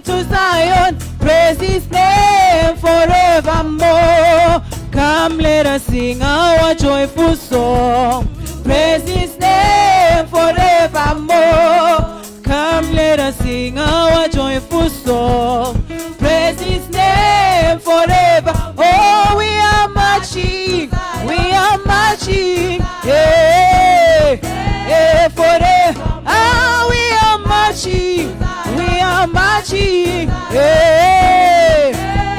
coming to Zion. Praise his name forevermore. Come, let us sing our joyful song. Praise his name forevermore. Come, let us sing our joyful song. Praise his name forever. Oh, we are marching. We are marching. Yeah, yeah, forever. Ah, we are marching. We are marching. Yeah,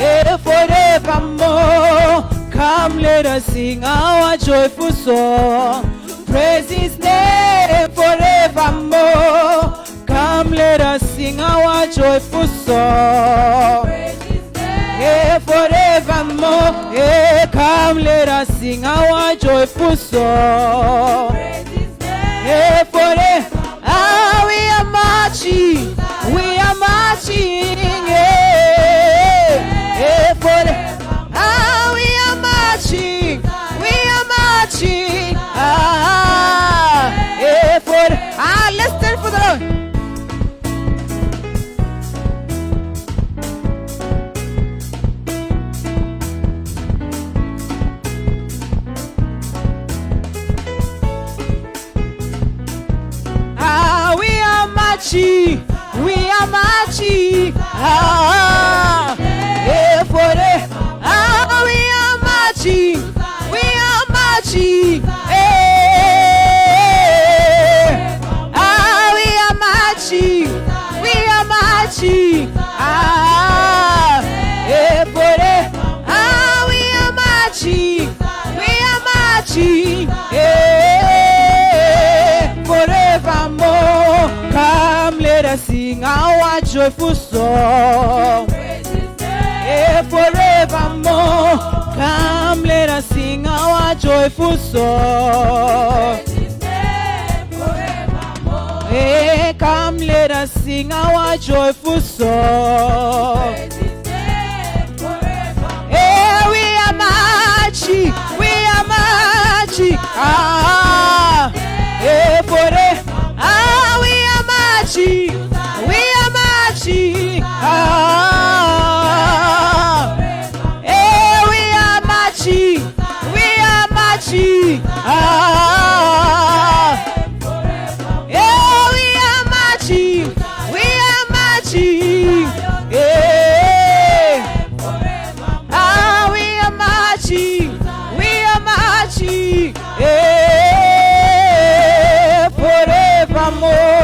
yeah, forevermore. Come, let us sing our joyful song. Praise his name forevermore. Come, let us sing our joyful song. Praise his name, yeah, forevermore. Yeah, come, let us sing our joyful song. Praise his name, yeah, forever. Ah, we are marching. We are marching. Yeah, yeah, forever. Ah, we are marching. We are marching. Ah, yeah, forever. Ah, let's stand for the Lord. We are marching. Ah, yeah, for it. Ah, we are marching. We are marching. Hey. Ah, we are marching. We are marching. Ah, yeah, for it. Ah, we are marching. We are marching. Hey, forevermore. Come, let us sing our joyful song. Yeah, forevermore. Come, let us sing our joyful song. Yeah, come, let us sing our joyful song. Yeah, we are marching. We are marching. Ah, yeah, forever. Ah, we are marching. We are marching. Ah, eh, we are marching. We are marching. Ah, eh, we are marching. We are marching. Eh, ah, we are marching. We are marching. Eh, forevermore.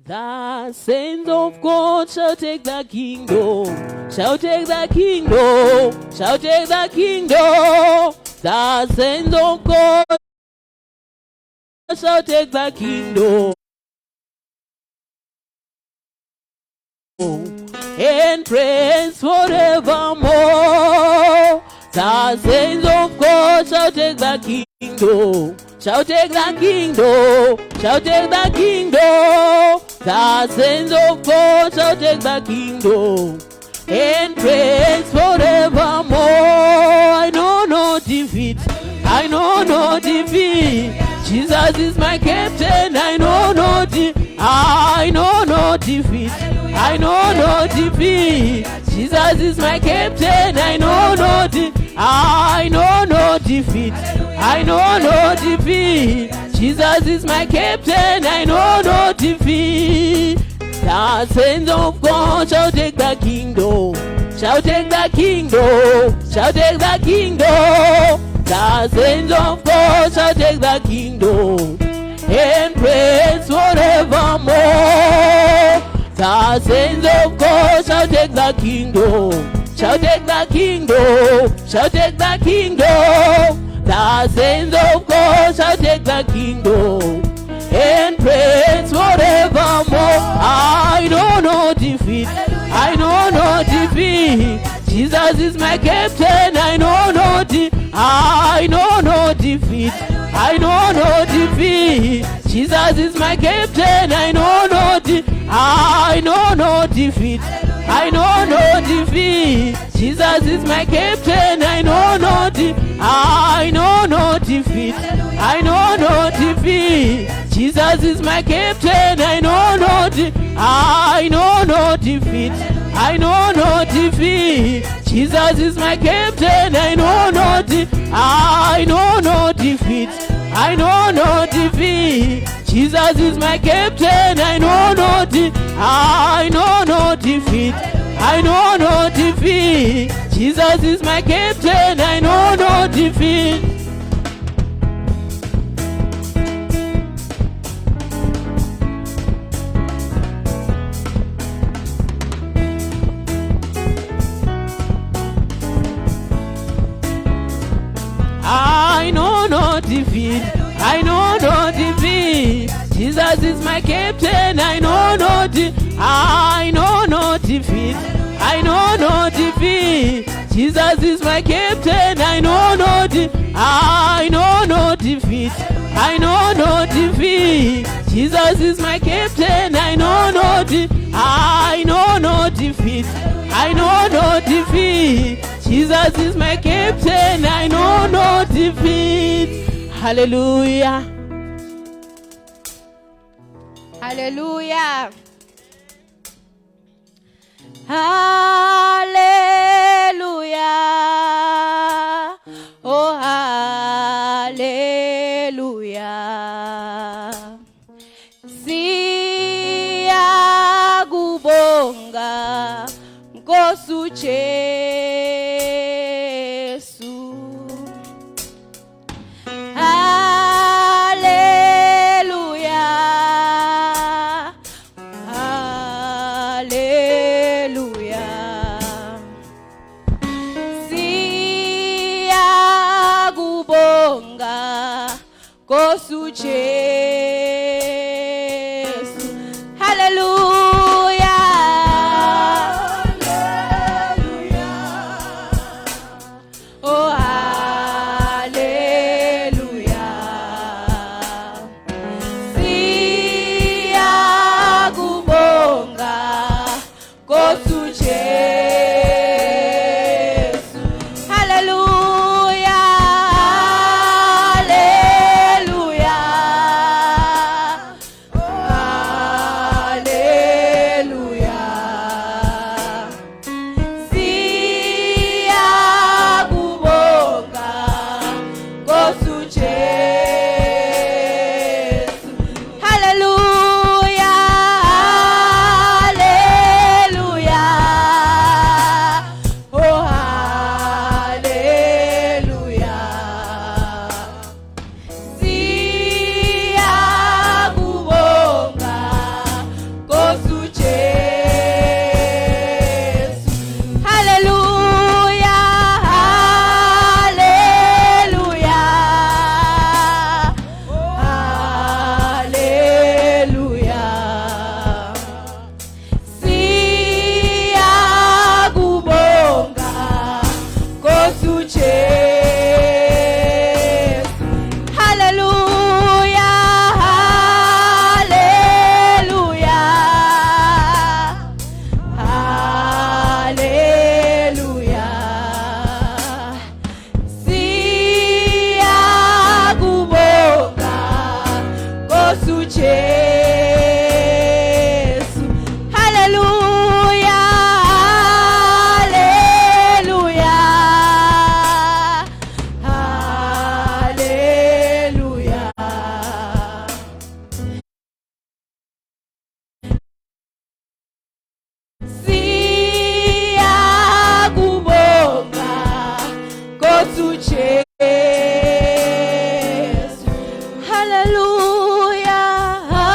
The saints of God shall take the kingdom, shall take the kingdom, shall take the kingdom. The saints of God shall take the kingdom and praise forevermore. The saints of God shall take the kingdom, shall take the kingdom, shall take the kingdom. The saints of God shall take the kingdom and praise forevermore. I know no defeat, I know no defeat. Jesus is my captain, I know no defeat. I know no defeat, I know no defeat. Jesus is my captain, I know no defeat. I know no defeat, I know no defeat. Jesus is my captain, I know no defeat. The saints of God shall take the kingdom, shall take the kingdom, shall take the kingdom. The saints of God shall take the kingdom and praise forevermore. The saints of God shall take the kingdom, shall take the kingdom, shall take the kingdom. The saints of God shall take the kingdom and praise forevermore. I know no defeat, I know no defeat. Jesus is my captain, I know no defeat. I know no defeat, I know no defeat. Jesus is my captain, I know no defeat. I know no defeat, I know no defeat. Jesus is my captain. I know no defeat. I know no defeat. Jesus is my captain. I know no defeat. I know no defeat. Jesus is my captain. I know no defeat. I know no defeat. Jesus is my captain. I know no defeat. I know no defeat. Jesus is my captain. I know no defeat. I know no defeat. Jesus is my captain. I know no defeat. Jesus is my captain. I know no defeat. Jesus is my captain. I know no defeat. Jesus is my captain. I know no defeat. Hallelujah. Hallelujah. Hallelujah. Oh, hallelujah. Siyakubonga Nkosi Jesu. Hallelujah. Hallelujah. Siyakubonga Nkosi Jesu. Hallelujah. Oh, hallelujah. Siyakubonga Nkosi Jesu. Hallelujah. Hallelujah.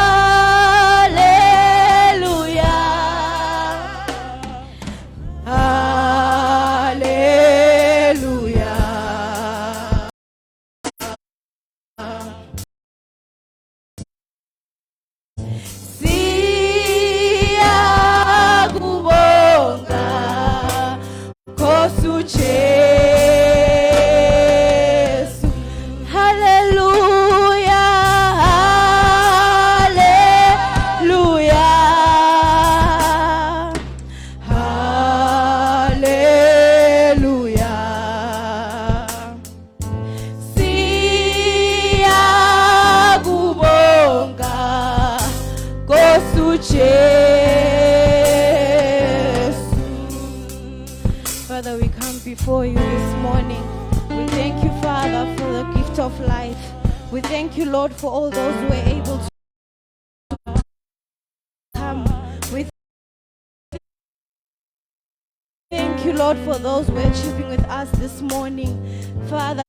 Father, we come before you this morning. We thank you, Father, for the gift of life. We thank you, Lord, for all those who were able to come. We thank you, Lord, for those who are worshiping with us this morning. Father,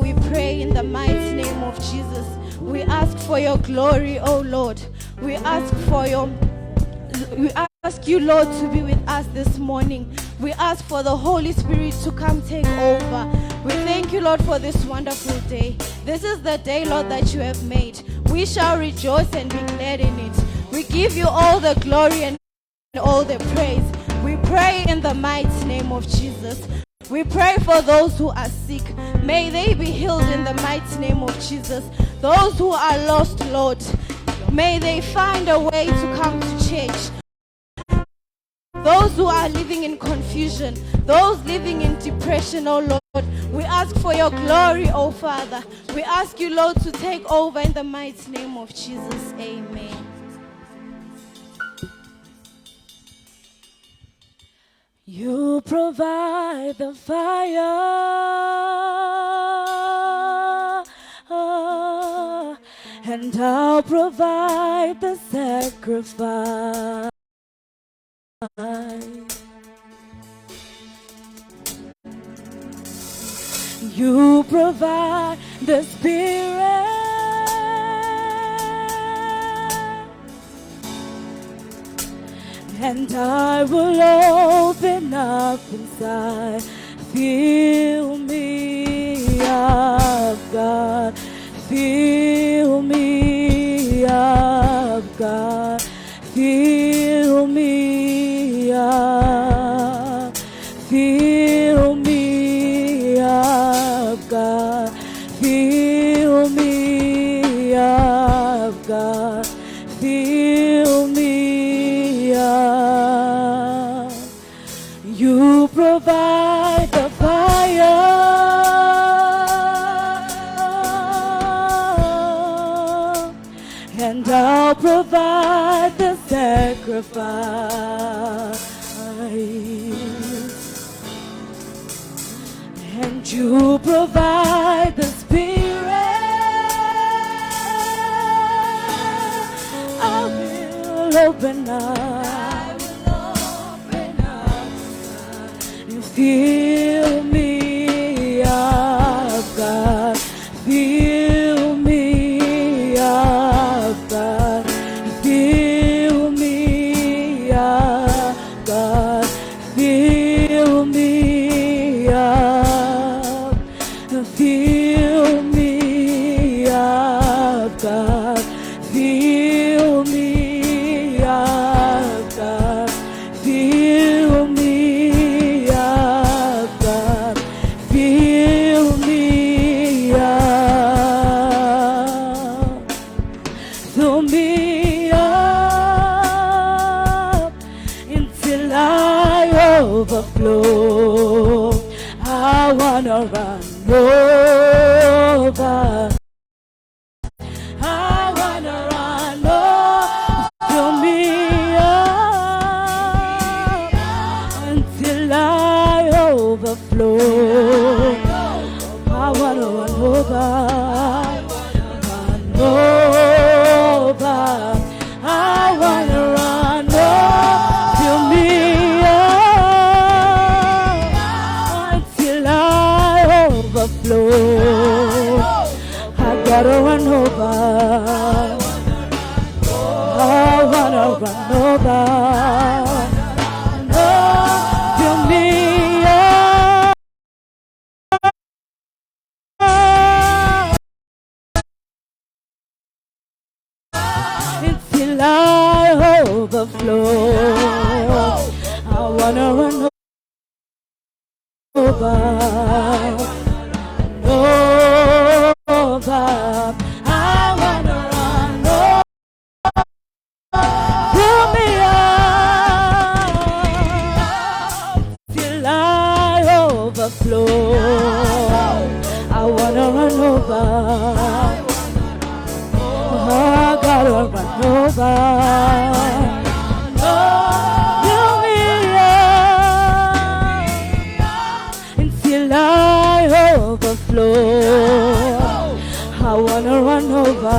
we pray in the mighty name of Jesus. We ask for your glory, oh Lord. We ask you, Lord, to be with us this morning. We ask for the Holy Spirit to come take over. We thank you, Lord, for this wonderful day. This is the day, Lord, that you have made. We shall rejoice and be glad in it. We give you all the glory and all the praise. We pray in the mighty name of Jesus. We pray for those who are sick. May they be healed in the mighty name of Jesus. Those who are lost, Lord, may they find a way to come to church. Those who are living in confusion, those living in depression, oh Lord, we ask for your glory, oh Father. We ask you, Lord, to take over in the mighty name of Jesus. Amen. You provide the fire, and I'll provide the sacrifice. You provide the Spirit, and I will open up inside. Fill me up, God. Fill me up, God. Fill me up. Fill me up, God. Fill me up, God. Fill me up. You provide the fire, and I'll provide the sacrifice. And you provide the Spirit. I will open up. You fill me up, God. Fill me up, God. Fill me up, God. Fill me up. Fill me up, God. Fill me up, God. Fill me up, God. Fill me up. Fill me up until I overflow. I wanna run over. I wanna run over. Fill me up until I overflow. I wanna run over. Run over. I wanna run over. Fill me up until I overflow. I gotta run over. I wanna run over. Fill me up until I overflow. I wanna run over. Over. I wanna run over. Fill me up till I overflow. I wanna run over. over. Fill me up until I overflow. I wanna run over.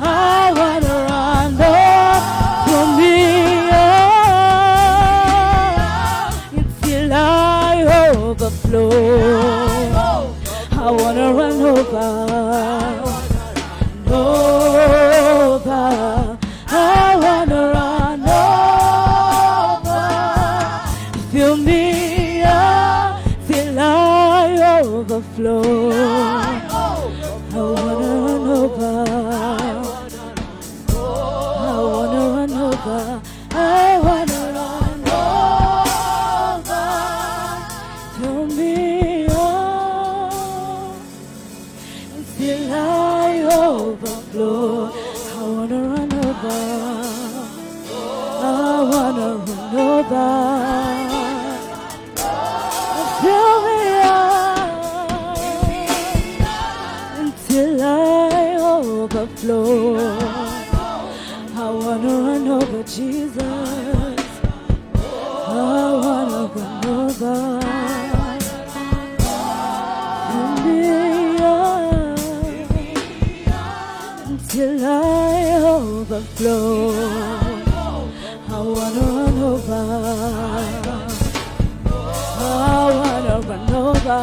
I wanna run over. Fill me up until I overflow. I wanna run over. I wanna run over. Fill me up till I overflow. I wanna run over. I wanna run over. I wanna run over. Fill me up until I overflow. I wanna run over. I wanna run over. Fill me up until I overflow. I wanna run over Jesus. I wanna run over. Fill me up until I overflow. I wanna run over. I wanna run over.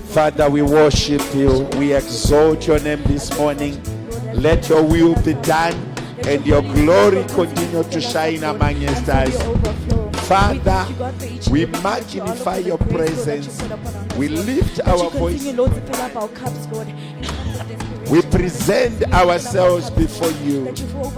Father, we worship you. We exalt your name this morning. Let your will be done and your glory continue to shine among us. Father, we magnify your presence. We lift our voice. We present ourselves before you.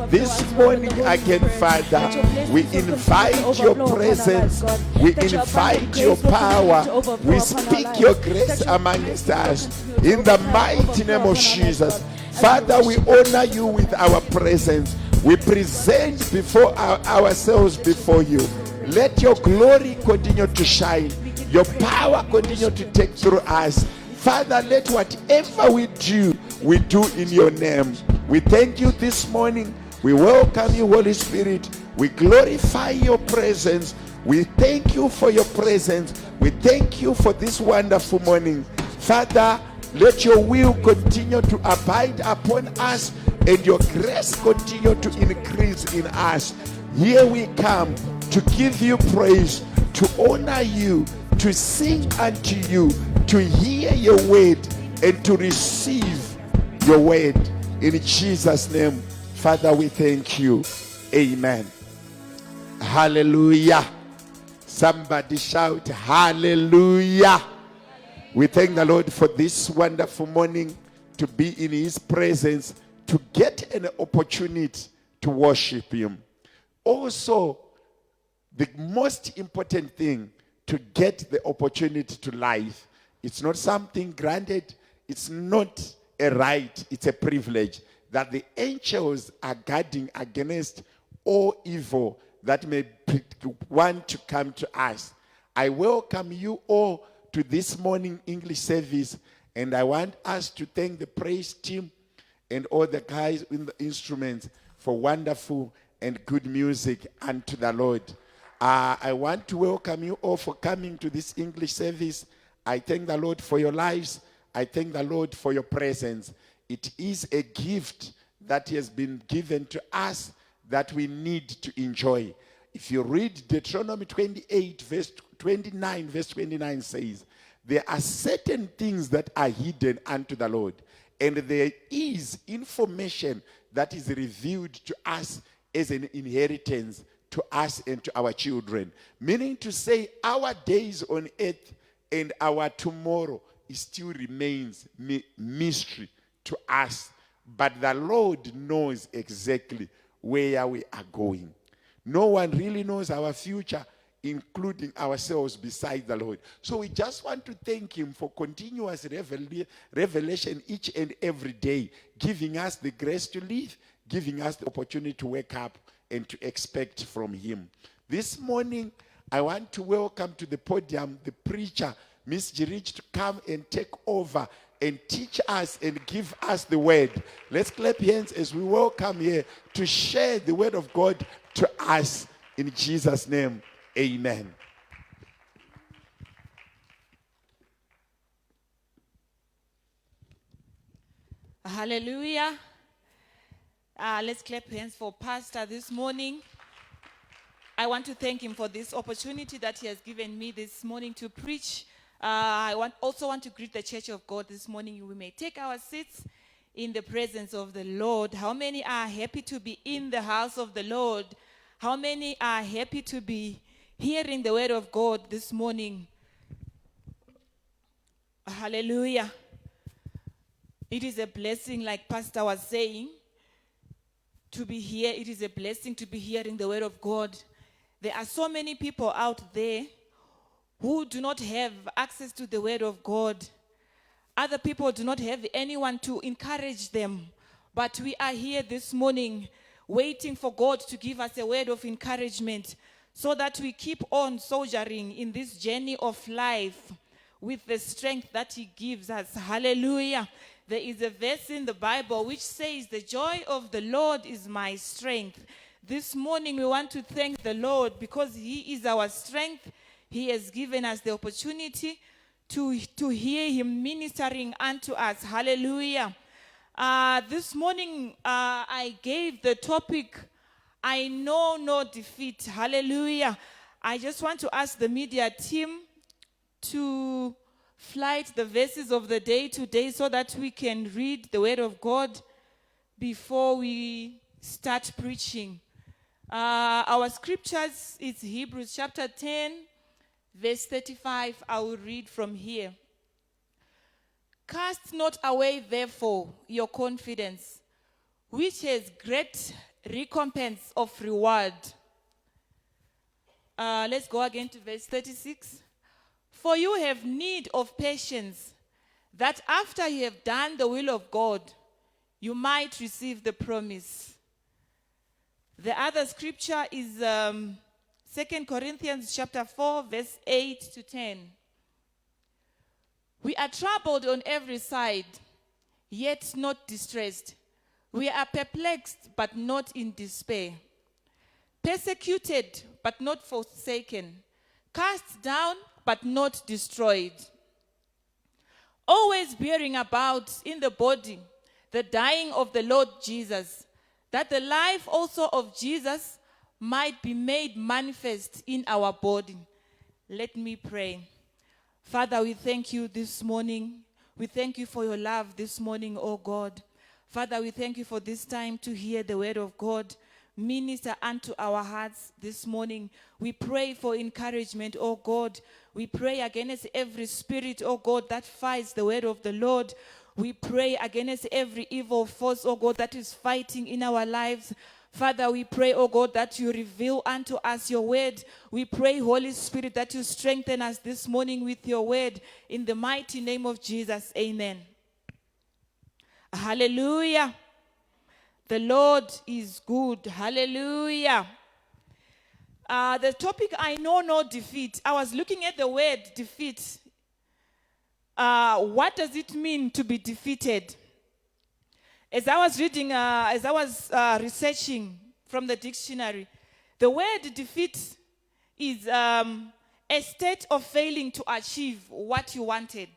This morning again, Father, we invite your presence. We invite your power. We speak your grace among us. In the mighty name of Jesus. Father, we honor you with our presence. We present before ourselves before you. Let your glory continue to shine. Your power continue to take through us. Father, let whatever we do in your name. We thank you this morning. We welcome you, Holy Spirit. We glorify your presence. We thank you for your presence. We thank you for this wonderful morning. Father, let your will continue to abide upon us and your grace continue to increase in us. Here we come to give you praise, to honor you, to sing unto you, to hear your word and to receive your word. In Jesus' name, Father, we thank you. Amen. Hallelujah. Somebody shout hallelujah. We thank the Lord for this wonderful morning, to be in his presence, to get an opportunity to worship him. Also, the most important thing, to get the opportunity to life. It's not something granted. It's not a right. It's a privilege that the angels are guarding against all evil that may want to come to us. I welcome you all to this morning English service, and I want us to thank the praise team and all the guys in the instruments for wonderful and good music unto the Lord. I want to welcome you all for coming to this English service. I thank the Lord for your lives. I thank the Lord for your presence. It is a gift that has been given to us that we need to enjoy. If you read Deuteronomy 28, verse 29 says, there are certain things that are hidden unto the Lord, and there is information that is revealed to us as an inheritance to us and to our children. Meaning to say, our days on earth and our tomorrow still remains mystery to us. But the Lord knows exactly where we are going. No one really knows our future, including ourselves, beside the Lord. So we just want to thank him for continuous revelation each and every day, giving us the grace to live, giving us the opportunity to wake up and to expect from him. This morning, I want to welcome to the podium the preacher, Miss Jiriji, to come and take over and teach us and give us the word. Let's clap hands as we welcome here to share the word of God to us. In Jesus' name, amen. Hallelujah. Let's clap hands for Pastor this morning. I want to thank him for this opportunity that he has given me this morning to preach. I also want to greet the Church of God this morning. We may take our seats in the presence of the Lord. How many are happy to be in the house of the Lord? How many are happy to be hearing the word of God this morning? Hallelujah. It is a blessing, like Pastor was saying, to be here. It is a blessing to be hearing the word of God. There are so many people out there who do not have access to the word of God. Other people do not have anyone to encourage them. But we are here this morning waiting for God to give us a word of encouragement so that we keep on soldiering in this journey of life with the strength that he gives us. Hallelujah. There is a verse in the Bible which says, "The joy of the Lord is my strength." This morning we want to thank the Lord because he is our strength. He has given us the opportunity to hear him ministering unto us. Hallelujah. This morning I gave the topic, "I know no defeat." Hallelujah. I just want to ask the media team to flight the verses of the day today so that we can read the word of God before we start preaching. Our scriptures is Hebrews chapter 10, verse 35. I will read from here. "Cast not away, therefore, your confidence, which has great recompense of reward." Let's go again to verse 36. "For you have need of patience, that after you have done the will of God, you might receive the promise." The other scripture is 2 Corinthians chapter 4, verse 8 to 10. "We are troubled on every side, yet not distressed. We are perplexed, but not in despair. Persecuted, but not forsaken. Cast down, but not destroyed. Always bearing about in the body the dying of the Lord Jesus, that the life also of Jesus might be made manifest in our body." Let me pray. Father, we thank you this morning. We thank you for your love this morning, oh God. Father, we thank you for this time to hear the word of God. Minister unto our hearts this morning. We pray for encouragement, oh God. We pray against every spirit, oh God, that fights the word of the Lord. We pray against every evil force, oh God, that is fighting in our lives. Father, we pray, oh God, that you reveal unto us your word. We pray, Holy Spirit, that you strengthen us this morning with your word. In the mighty name of Jesus, amen. Hallelujah. The Lord is good. Hallelujah. The topic, "I know no defeat." I was looking at the word defeat. What does it mean to be defeated? As I was reading, researching from the dictionary, the word defeat is a state of failing to achieve what you wanted,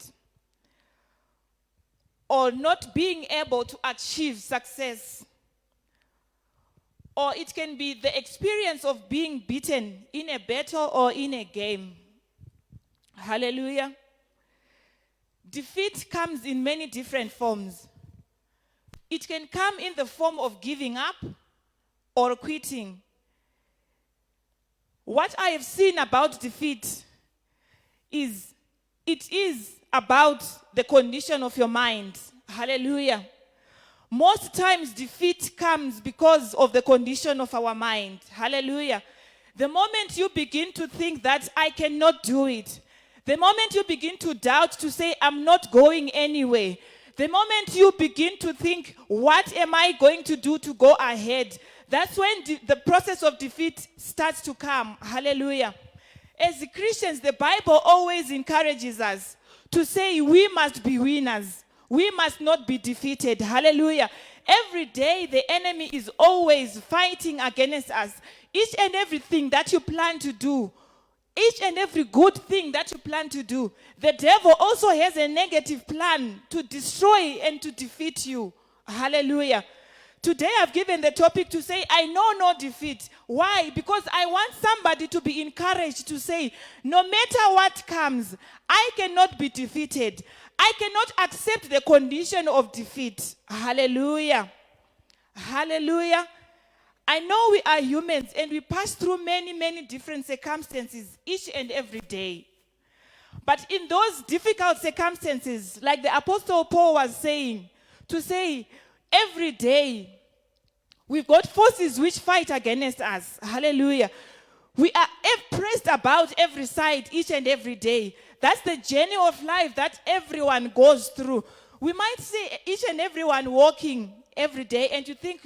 or not being able to achieve success. Or it can be the experience of being beaten in a battle or in a game. Hallelujah. Defeat comes in many different forms. It can come in the form of giving up or quitting. What I have seen about defeat is it is about the condition of your mind. Hallelujah. Most times defeat comes because of the condition of our mind. Hallelujah. The moment you begin to think that I cannot do it, the moment you begin to doubt, to say I'm not going anywhere, The moment you begin to think, what am I going to do to go ahead? That's when the process of defeat starts to come. Hallelujah. As Christians, the Bible always encourages us to say we must be winners. We must not be defeated. Hallelujah. Every day the enemy is always fighting against us. Each and everything that you plan to do, each and every good thing that you plan to do, the devil also has a negative plan to destroy and to defeat you. Hallelujah. Today I've given the topic to say, I know no defeat. Why? Because I want somebody to be encouraged to say, no matter what comes, I cannot be defeated. I cannot accept the condition of defeat. Hallelujah. Hallelujah. I know we are humans and we pass through many, many different circumstances each and every day. But in those difficult circumstances, like the Apostle Paul was saying, to say, every day, we've got forces which fight against us. Hallelujah. We are pressed about every side each and every day. That's the journey of life that everyone goes through. We might see each and everyone walking every day and you think,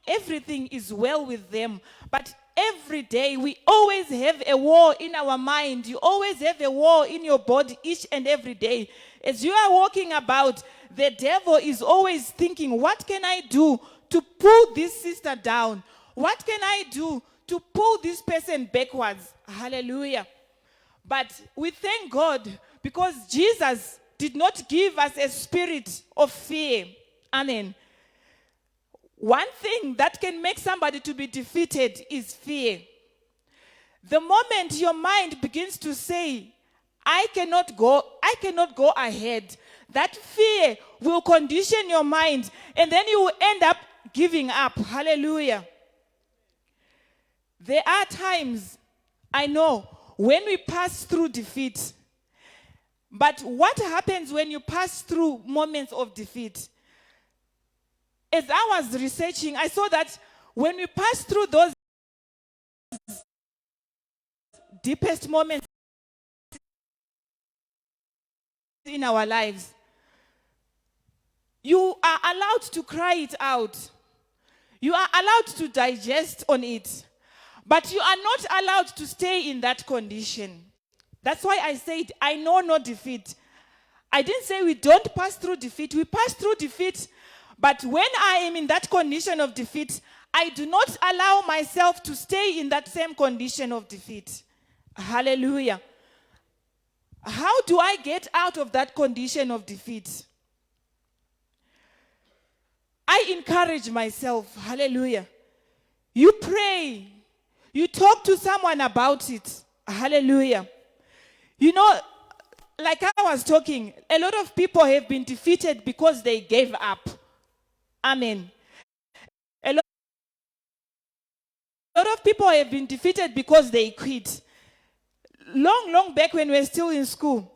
everything is well with them. But every day we always have a war in our mind. You always have a war in your body each and every day. As you are walking about, the devil is always thinking, what can I do to pull this sister down? What can I do to pull this person backwards? Hallelujah. But we thank God because Jesus did not give us a spirit of fear. Amen. One thing that can make somebody to be defeated is fear. The moment your mind begins to say, I cannot go ahead, that fear will condition your mind and then you will end up giving up. Hallelujah. There are times, I know, when we pass through defeat. But what happens when you pass through moments of defeat? As I was researching, I saw that when we pass through those deepest moments in our lives, you are allowed to cry it out. You are allowed to digest on it. But you are not allowed to stay in that condition. That's why I said, I know no defeat. I didn't say we don't pass through defeat. We pass through defeat. But when I am in that condition of defeat, I do not allow myself to stay in that same condition of defeat. Hallelujah. How do I get out of that condition of defeat? I encourage myself. Hallelujah. You pray. You talk to someone about it. Hallelujah. Like I was talking, a lot of people have been defeated because they gave up. Amen. A lot of people have been defeated because they quit. Long back when we were still in school,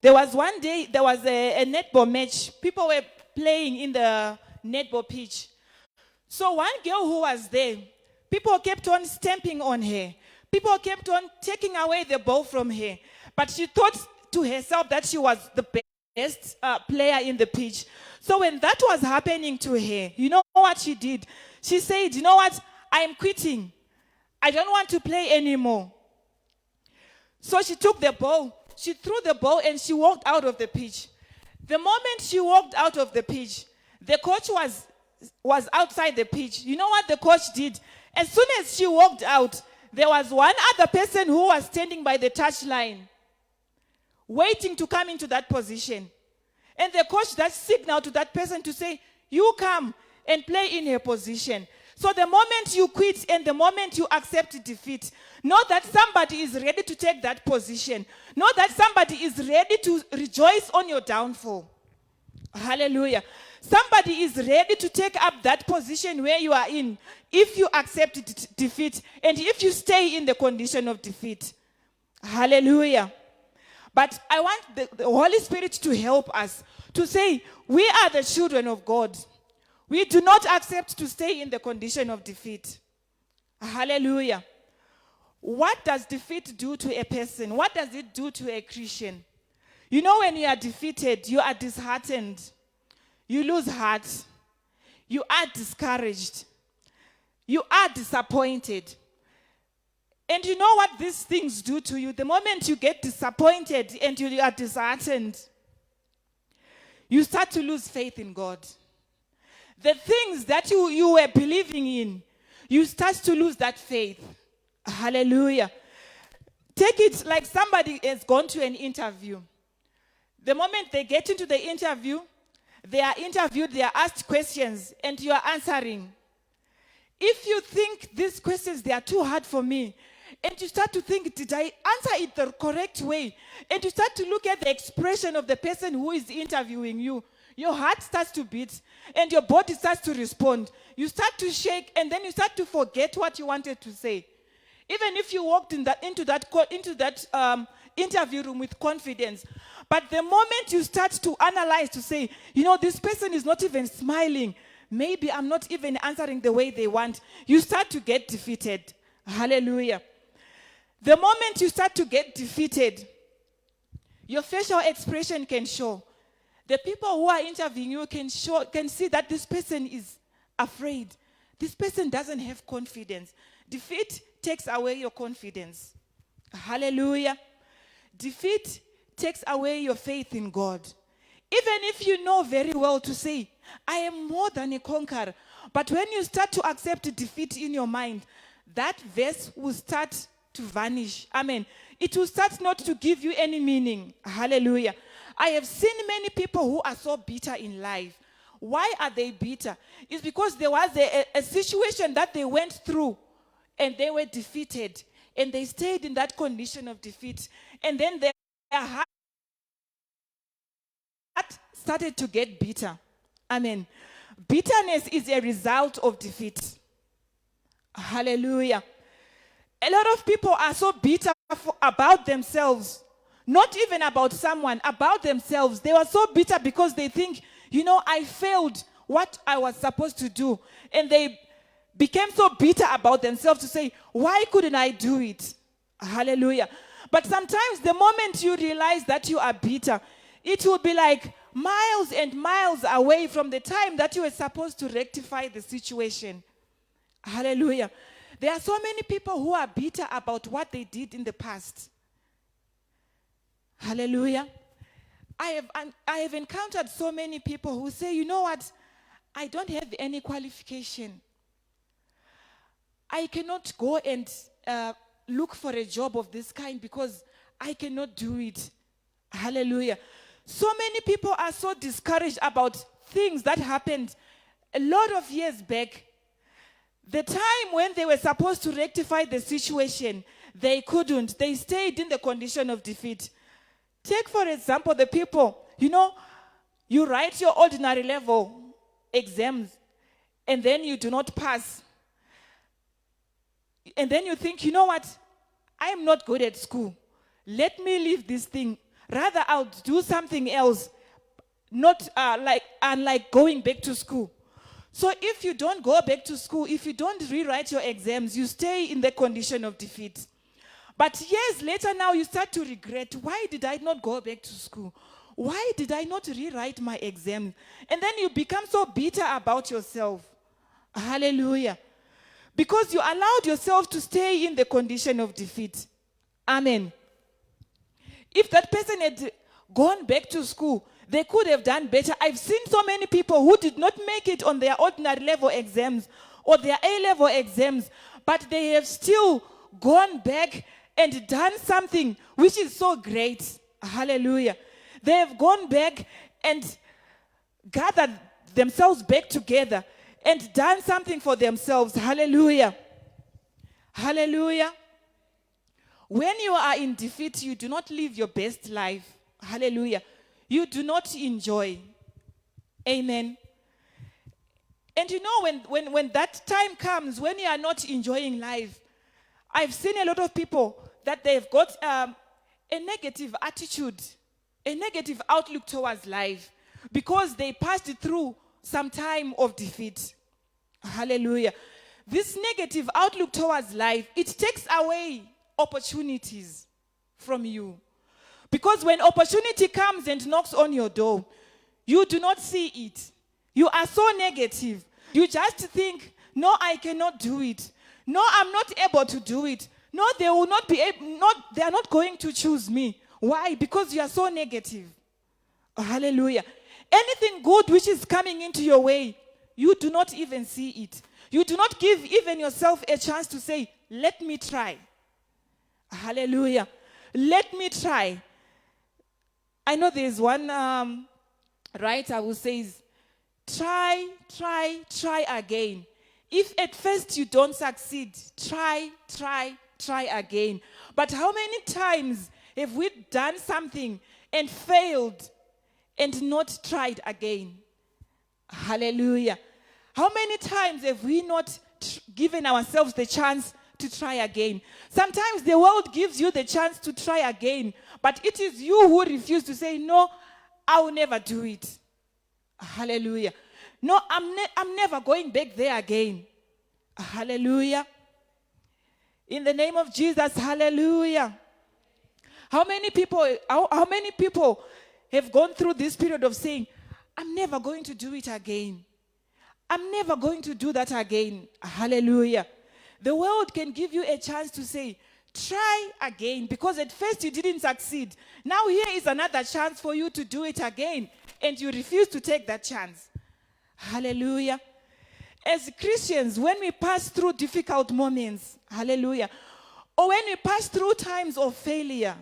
there was one day, there was a netball match. People were playing in the netball pitch. So one girl who was there, people kept on stamping on her. People kept on taking away the ball from her. But she thought to herself that she was the best player in the pitch. So when that was happening to her, you know what she did? She said, you know what? I am quitting. I don't want to play anymore. So she took the ball, she threw the ball, and she walked out of the pitch. The moment she walked out of the pitch, the coach was outside the pitch. You know what the coach did? As soon as she walked out, there was one other person who was standing by the touchline, waiting to come into that position. And the coach just signaled to that person to say, you come and play in her position. So the moment you quit and the moment you accept defeat, know that somebody is ready to take that position. Know that somebody is ready to rejoice on your downfall. Hallelujah. Somebody is ready to take up that position where you are in if you accept defeat and if you stay in the condition of defeat. Hallelujah. But I want the Holy Spirit to help us to say, we are the children of God. We do not accept to stay in the condition of defeat. Hallelujah. What does defeat do to a person? What does it do to a Christian? You know, when you are defeated, you are disheartened. You lose heart. You are discouraged. You are disappointed. And you know what these things do to you? The moment you get disappointed and you are disheartened, you start to lose faith in God. The things that you were believing in, you start to lose that faith. Hallelujah. Take it like somebody has gone to an interview. The moment they get into the interview, they are interviewed, they are asked questions, and you are answering. If you think these questions, they are too hard for me, and you start to think, did I answer it the correct way? And you start to look at the expression of the person who is interviewing you. Your heart starts to beat, and your body starts to respond. You start to shake, and then you start to forget what you wanted to say. Even if you walked into that interview room with confidence, but the moment you start to analyze, to say, you know, this person is not even smiling, maybe I'm not even answering the way they want, you start to get defeated. Hallelujah. The moment you start to get defeated, your facial expression can show. The people who are interviewing you can see that this person is afraid. This person doesn't have confidence. Defeat takes away your confidence. Hallelujah. Defeat takes away your faith in God. Even if you know very well to say, I am more than a conqueror. But when you start to accept defeat in your mind, that verse will start to vanish. Amen. It will start not to give you any meaning. Hallelujah. I have seen many people who are so bitter in life. Why are they bitter? It's because there was a situation that they went through and they were defeated. And they stayed in that condition of defeat. And then their heart started to get bitter. Amen. Bitterness is a result of defeat. Hallelujah. A lot of people are so bitter about themselves. Not even about someone, about themselves. They were so bitter because they think, you know, I failed what I was supposed to do. And they became so bitter about themselves to say, why couldn't I do it? Hallelujah. But sometimes the moment you realize that you are bitter, it will be like miles and miles away from the time that you were supposed to rectify the situation. Hallelujah. There are so many people who are bitter about what they did in the past. Hallelujah. I have encountered so many people who say, you know what? I don't have any qualification. I cannot go and look for a job of this kind because I cannot do it. Hallelujah. So many people are so discouraged about things that happened a lot of years back. The time when they were supposed to rectify the situation, they couldn't. They stayed in the condition of defeat. Take, for example, the people, you know, you write your ordinary level exams and then you do not pass. And then you think, you know what? I am not good at school. Let me leave this thing. Rather, I'll do something else. Not unlike going back to school. So if you don't go back to school, if you don't rewrite your exams, you stay in the condition of defeat. But years later now, you start to regret, why did I not go back to school? Why did I not rewrite my exam? And then you become so bitter about yourself. Hallelujah. Because you allowed yourself to stay in the condition of defeat. Amen. If that person had gone back to school, they could have done better. I've seen so many people who did not make it on their ordinary level exams or their A-level exams, but they have still gone back and done something which is so great. Hallelujah. They have gone back and gathered themselves back together and done something for themselves. Hallelujah. Hallelujah. When you are in defeat, you do not live your best life. Hallelujah. You do not enjoy. Amen. And you know, when that time comes, when you are not enjoying life, I've seen a lot of people that they've got a negative attitude, a negative outlook towards life because they passed through some time of defeat. Hallelujah. This negative outlook towards life, it takes away opportunities from you. Because when opportunity comes and knocks on your door, you do not see it. You are so negative. You just think, no, I cannot do it. No, I'm not able to do it. No, they will not be able, they are not going to choose me. Why? Because you are so negative. Oh, hallelujah. Anything good which is coming into your way, you do not even see it. You do not give even yourself a chance to say, let me try. Hallelujah. Let me try. I know there's one writer who says, try again. If at first you don't succeed, try again. But how many times have we done something and failed and not tried again? Hallelujah. How many times have we not given ourselves the chance to try again? Sometimes the world gives you the chance to try again, but it is you who refuse to say, no, I will never do it. Hallelujah. No, I'm never going back there again. Hallelujah. In the name of Jesus, hallelujah. How many people have gone through this period of saying, I'm never going to do it again. I'm never going to do that again. Hallelujah. The world can give you a chance to say, try again, because at first you didn't succeed. Now here is another chance for you to do it again, and you refuse to take that chance. Hallelujah. As Christians, when we pass through difficult moments, hallelujah, or when we pass through times of failure,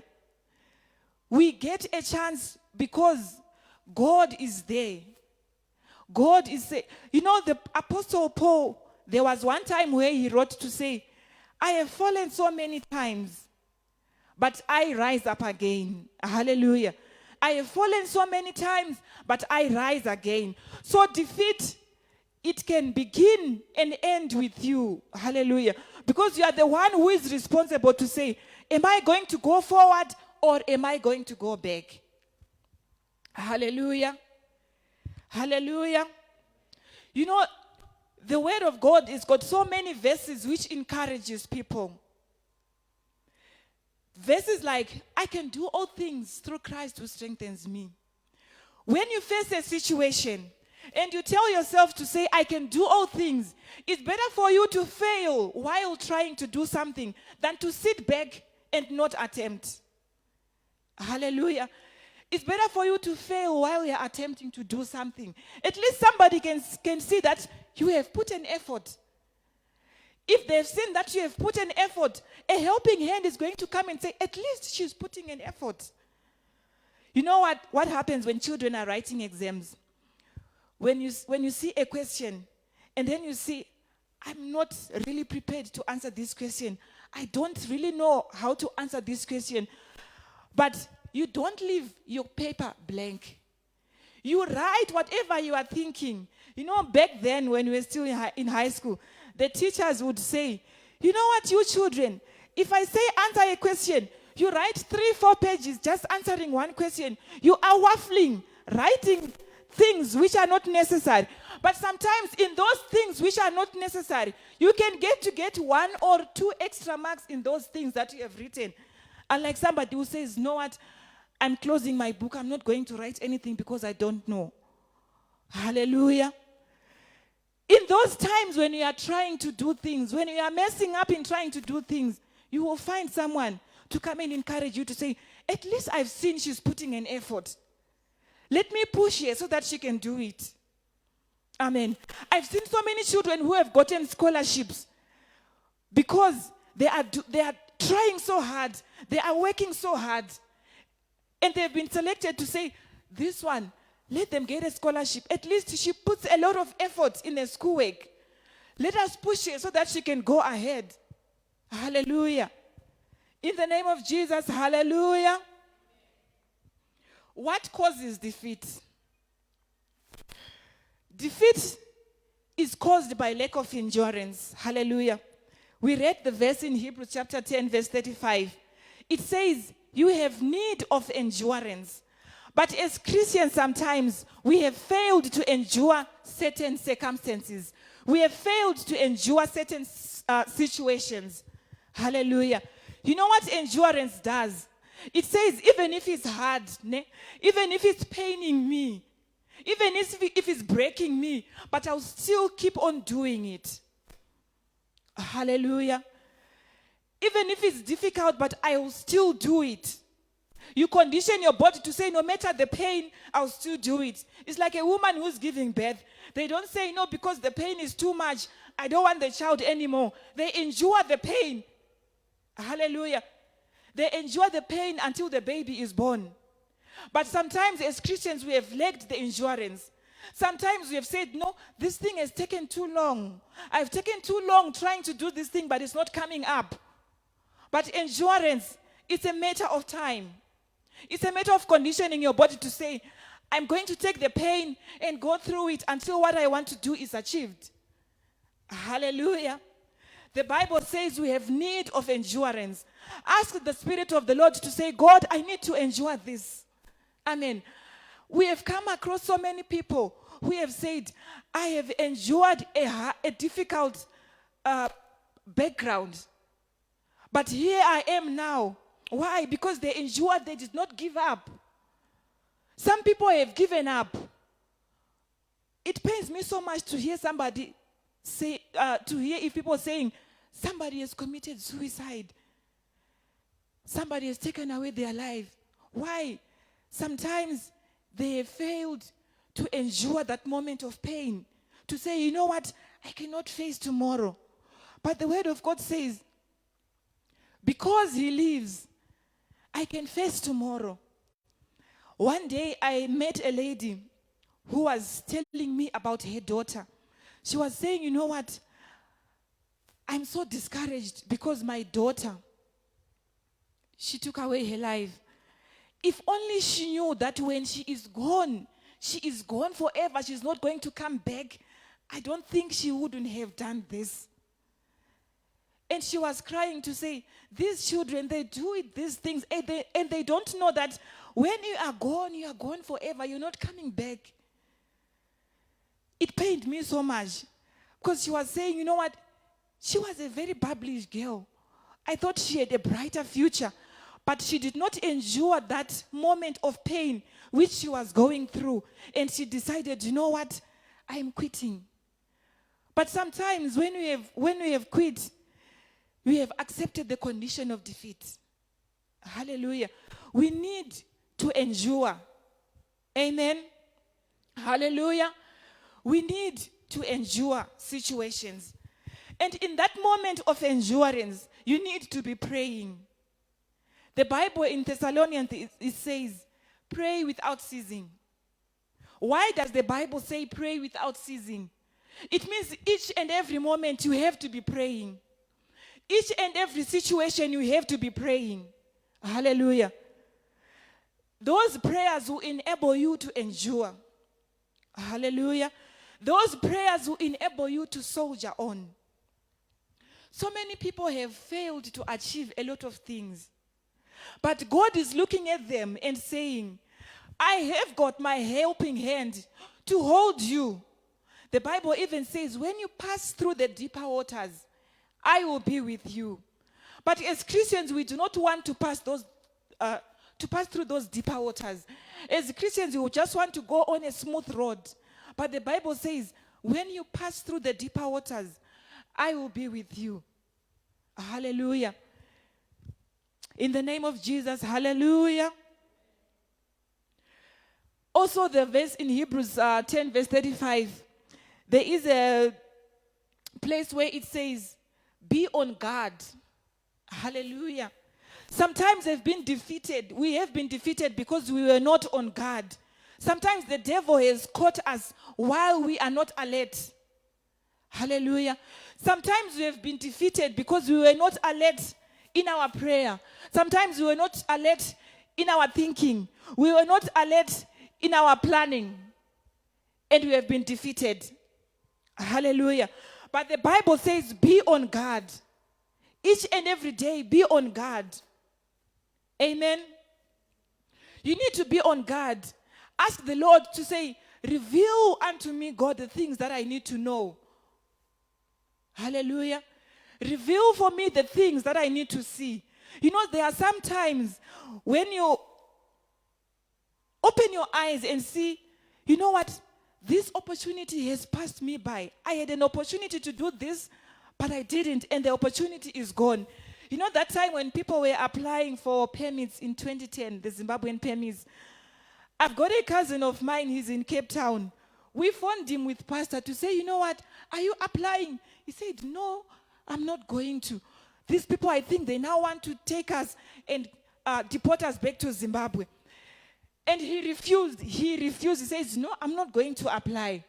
we get a chance because God is there. God is there. You know, the Apostle Paul, there was one time where he wrote to say, I have fallen so many times, but I rise up again. Hallelujah. I have fallen so many times, but I rise again. So defeat, it can begin and end with you. Hallelujah. Because you are the one who is responsible to say, am I going to go forward or am I going to go back? Hallelujah. Hallelujah. You know, the word of God has got so many verses which encourages people. Verses like, I can do all things through Christ who strengthens me. When you face a situation and you tell yourself to say, I can do all things, it's better for you to fail while trying to do something than to sit back and not attempt. Hallelujah. It's better for you to fail while you're attempting to do something. At least somebody can see that you have put an effort. If they've seen that you have put an effort, a helping hand is going to come and say, at least she's putting an effort. You know what happens when children are writing exams? When you see a question, and then you see, I'm not really prepared to answer this question. I don't really know how to answer this question. But you don't leave your paper blank. You write whatever you are thinking. You know, back then when we were still in high school, the teachers would say, you know what, you children, if I say answer a question, you write 3-4 pages just answering one question. You are waffling, writing things which are not necessary. But sometimes in those things which are not necessary, you can get 1 or 2 extra marks in those things that you have written. Unlike somebody who says, you know what, I'm closing my book. I'm not going to write anything because I don't know. Hallelujah. In those times when you are trying to do things, when you are messing up in trying to do things, you will find someone to come and encourage you to say, at least I've seen she's putting an effort. Let me push her so that she can do it. Amen. I've seen so many children who have gotten scholarships because they are trying so hard. They are working so hard. And they've been selected to say, this one, let them get a scholarship. At least she puts a lot of effort in her schoolwork. Let us push her so that she can go ahead. Hallelujah. In the name of Jesus, hallelujah. What causes defeat? Defeat is caused by lack of endurance. Hallelujah. We read the verse in Hebrews chapter 10, verse 35. It says, you have need of endurance. But as Christians, sometimes we have failed to endure certain circumstances. We have failed to endure certain situations. Hallelujah. You know what endurance does? It says, even if it's hard, even if it's paining me, even if it's breaking me, but I'll still keep on doing it. Hallelujah. Even if it's difficult, but I will still do it. You condition your body to say, no matter the pain, I'll still do it. It's like a woman who's giving birth. They don't say, no, because the pain is too much, I don't want the child anymore. They endure the pain. Hallelujah. They endure the pain until the baby is born. But sometimes as Christians, we have lacked the endurance. Sometimes we have said, no, this thing has taken too long. I've taken too long trying to do this thing, but it's not coming up. But endurance, it's a matter of time. It's a matter of conditioning your body to say, I'm going to take the pain and go through it until what I want to do is achieved. Hallelujah. The Bible says we have need of endurance. Ask the Spirit of the Lord to say, God, I need to endure this. Amen. We have come across so many people who have said, I have endured a difficult background. But here I am now. Why? Because they endured, they did not give up. Some people have given up. It pains me so much to hear somebody say, to hear if people saying, somebody has committed suicide. Somebody has taken away their life. Why? Sometimes they have failed to endure that moment of pain. To say, you know what? I cannot face tomorrow. But the word of God says, because he lives, I can face tomorrow. One day I met a lady who was telling me about her daughter. She was saying, you know what? I'm so discouraged because my daughter, she took away her life. If only she knew that when she is gone forever. She's not going to come back. I don't think she wouldn't have done this. And she was crying to say, these children, they do it, these things, and they don't know that when you are gone forever. You're not coming back. It pained me so much because she was saying, you know what? She was a very bubbly girl. I thought she had a brighter future, but she did not endure that moment of pain which she was going through. And she decided, you know what? I am quitting. But sometimes when we have quit, we have accepted the condition of defeat. Hallelujah. We need to endure. Amen. Hallelujah. We need to endure situations. And in that moment of endurance, you need to be praying. The Bible in Thessalonians, it says, pray without ceasing. Why does the Bible say pray without ceasing? It means each and every moment you have to be praying. Each and every situation you have to be praying. Hallelujah. Those prayers will enable you to endure. Hallelujah. Those prayers will enable you to soldier on. So many people have failed to achieve a lot of things. But God is looking at them and saying, I have got my helping hand to hold you. The Bible even says, when you pass through the deeper waters, I will be with you. But as Christians, we do not want to pass through those deeper waters. As Christians, we just want to go on a smooth road. But the Bible says, when you pass through the deeper waters, I will be with you. Hallelujah. In the name of Jesus, hallelujah. Also, the verse in Hebrews 10, verse 35, there is a place where it says, be on guard. Hallelujah. Sometimes they've been defeated. We have been defeated because we were not on guard. Sometimes the devil has caught us while we are not alert. Hallelujah. Sometimes we have been defeated because we were not alert in our prayer. Sometimes we were not alert in our thinking. We were not alert in our planning. And we have been defeated. Hallelujah. But the Bible says, be on guard. Each and every day, be on guard. Amen. You need to be on guard. Ask the Lord to say, reveal unto me, God, the things that I need to know. Hallelujah. Reveal for me the things that I need to see. You know, there are some times when you open your eyes and see, you know what, this opportunity has passed me by. I had an opportunity to do this, but I didn't, and the opportunity is gone. You know, that time when people were applying for permits in 2010, the Zimbabwean permits, I've got a cousin of mine, he's in Cape Town. We phoned him with pastor to say, you know what, are you applying? He said, no, I'm not going to. These people, I think they now want to take us and deport us back to Zimbabwe. And he refused. He says, no, I'm not going to apply.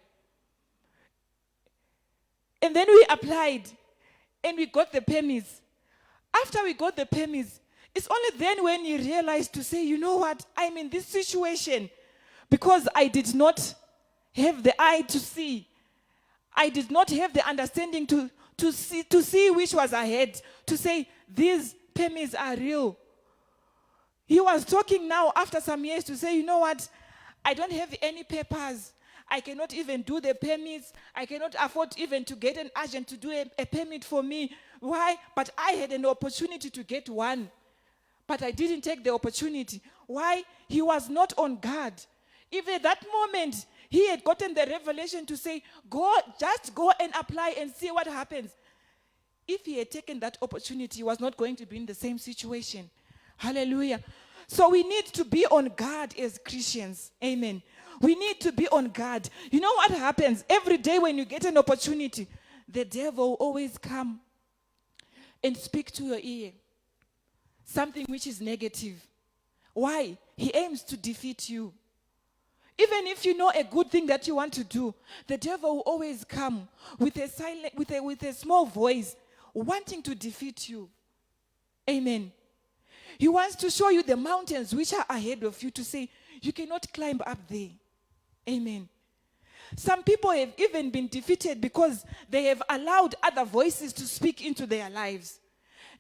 And then we applied and we got the permits. After we got the permits, it's only then when he realized to say, you know what, I'm in this situation because I did not have the eye to see. I did not have the understanding to see which was ahead, to say these permits are real. He was talking now after some years to say, you know what, I don't have any papers. I cannot even do the permits. I cannot afford even to get an agent to do a permit for me. Why? But I had an opportunity to get one. But I didn't take the opportunity. Why? He was not on guard. Even at that moment, he had gotten the revelation to say, just go and apply and see what happens. If he had taken that opportunity, he was not going to be in the same situation. Hallelujah. So we need to be on guard as Christians. Amen. We need to be on guard. You know what happens? Every day when you get an opportunity, the devil will always come and speak to your ear. Something which is negative. Why? He aims to defeat you. Even if you know a good thing that you want to do, the devil will always come with a small voice, wanting to defeat you. Amen. He wants to show you the mountains which are ahead of you to say, you cannot climb up there. Amen. Some people have even been defeated because they have allowed other voices to speak into their lives.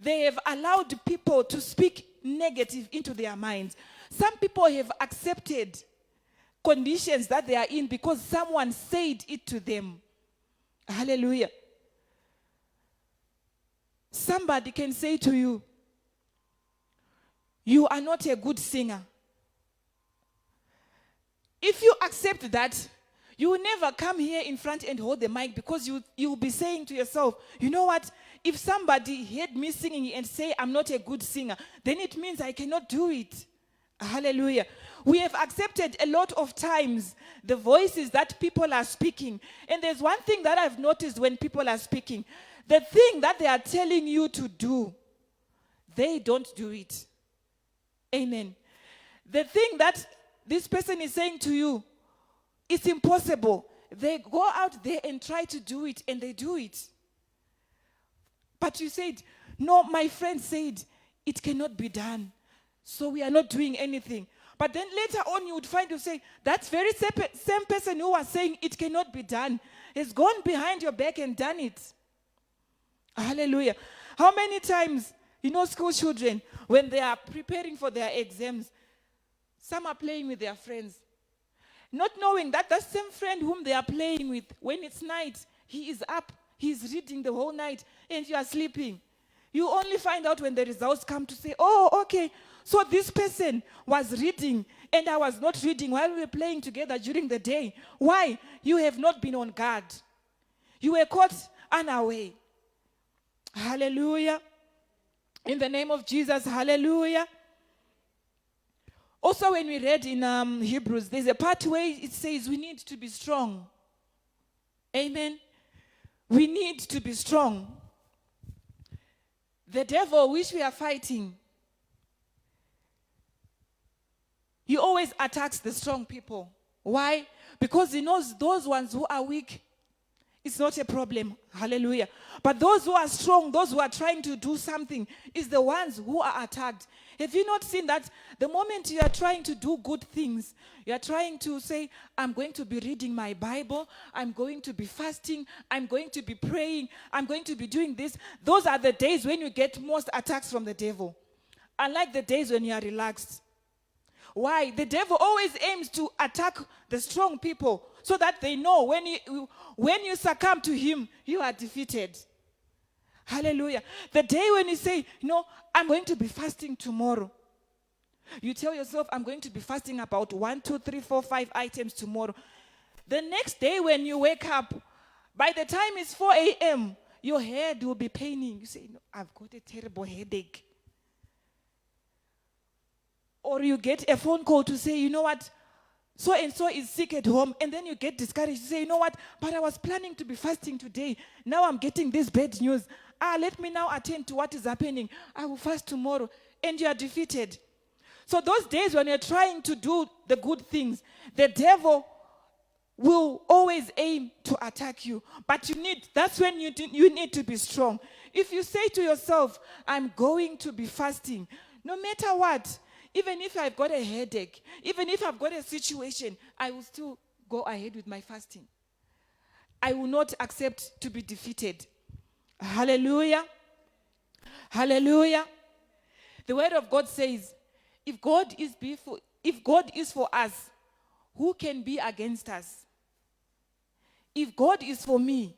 They have allowed people to speak negative into their minds. Some people have accepted conditions that they are in because someone said it to them. Hallelujah. Somebody can say to you, you are not a good singer. If you accept that, you will never come here in front and hold the mic because you will be saying to yourself, you know what? If somebody heard me singing and say I'm not a good singer, then it means I cannot do it. Hallelujah. We have accepted a lot of times the voices that people are speaking. And there's one thing that I've noticed when people are speaking. The thing that they are telling you to do, they don't do it. Amen. The thing that this person is saying to you, it's impossible. They go out there and try to do it, and they do it. But you said, no, my friend said, it cannot be done. So we are not doing anything. But then later on you would find you say, that very same person who was saying it cannot be done has gone behind your back and done it. Hallelujah. How many times, school children, when they are preparing for their exams, some are playing with their friends. Not knowing that that same friend whom they are playing with, when it's night, he is up, he's reading the whole night, and you are sleeping. You only find out when the results come to say, oh, okay, so this person was reading, and I was not reading while we were playing together during the day. Why? You have not been on guard. You were caught unaware. Hallelujah. In the name of Jesus, hallelujah. Also, when we read in Hebrews, there's a part where it says we need to be strong. Amen. We need to be strong. The devil which we are fighting, he always attacks the strong people. Why? Because he knows those ones who are weak, it's not a problem. Hallelujah. But those who are strong, those who are trying to do something, is the ones who are attacked. Have you not seen that the moment you are trying to do good things, you are trying to say, I'm going to be reading my Bible, I'm going to be fasting, I'm going to be praying, I'm going to be doing this. Those are the days when you get most attacks from the devil. Unlike the days when you are relaxed. Why? The devil always aims to attack the strong people so that they know when you succumb to him, you are defeated. Hallelujah. The day when you say, I'm going to be fasting tomorrow. You tell yourself, I'm going to be fasting about 1, 2, 3, 4, 5 items tomorrow. The next day when you wake up, by the time it's 4 a.m., your head will be paining. You say, no, I've got a terrible headache. Or you get a phone call to say, you know what, so-and-so is sick at home. And then you get discouraged. You say, you know what, but I was planning to be fasting today. Now I'm getting this bad news. Let me now attend to what is happening. I will fast tomorrow. And you are defeated. So those days when you're trying to do the good things, the devil will always aim to attack you. But that's when you need to be strong. If you say to yourself, I'm going to be fasting, no matter what, even if I've got a headache, even if I've got a situation, I will still go ahead with my fasting. I will not accept to be defeated. Hallelujah. Hallelujah. The word of God says, if God is for us, who can be against us? If God is for me,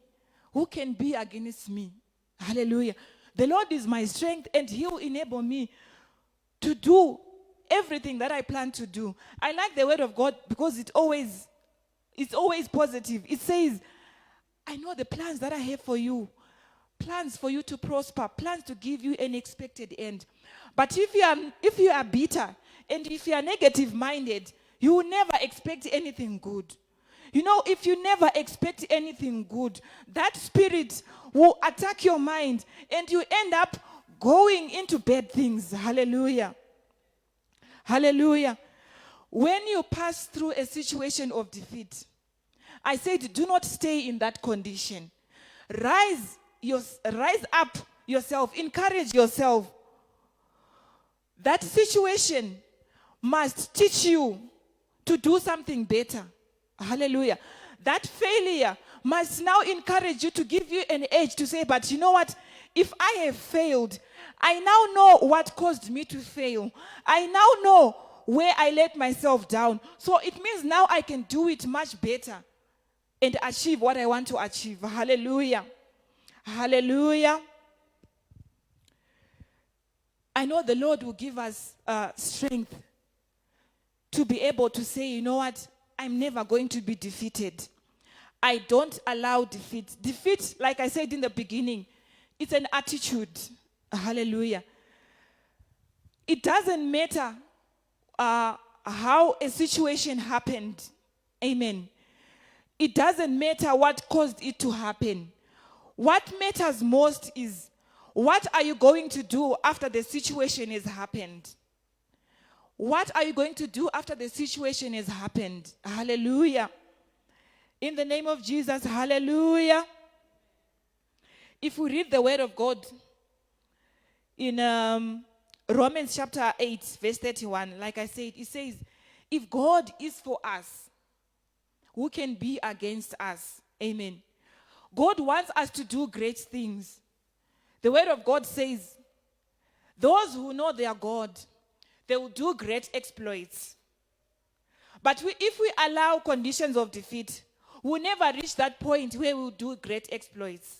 who can be against me? Hallelujah. The Lord is my strength, and He will enable me to do everything that I plan to do. I like the word of God because it's always positive. It says, I know the plans that I have for you. Plans for you to prosper. Plans to give you an expected end. But if you are bitter and if you are negative-minded, you will never expect anything good. If you never expect anything good, that spirit will attack your mind and you end up going into bad things. Hallelujah. Hallelujah. When you pass through a situation of defeat, I said, do not stay in that condition. Rise up yourself. Encourage yourself. That situation must teach you to do something better. Hallelujah. That failure must now encourage you to give you an edge to say, but you know what? If I have failed, I now know what caused me to fail. I now know where I let myself down. So it means now I can do it much better and achieve what I want to achieve. Hallelujah. Hallelujah. I know the Lord will give us strength to be able to say, you know what? I'm never going to be defeated. I don't allow defeat. Defeat, like I said in the beginning, it's an attitude. Hallelujah. It doesn't matter how a situation happened. Amen. It doesn't matter what caused it to happen. What matters most is, what are you going to do after the situation has happened? What are you going to do after the situation has happened? Hallelujah. In the name of Jesus, hallelujah. If we read the word of God in Romans chapter 8, verse 31, like I said, it says, if God is for us, who can be against us? Amen. God wants us to do great things. The word of God says, those who know their God, they will do great exploits. But if we allow conditions of defeat, we'll never reach that point where we'll do great exploits.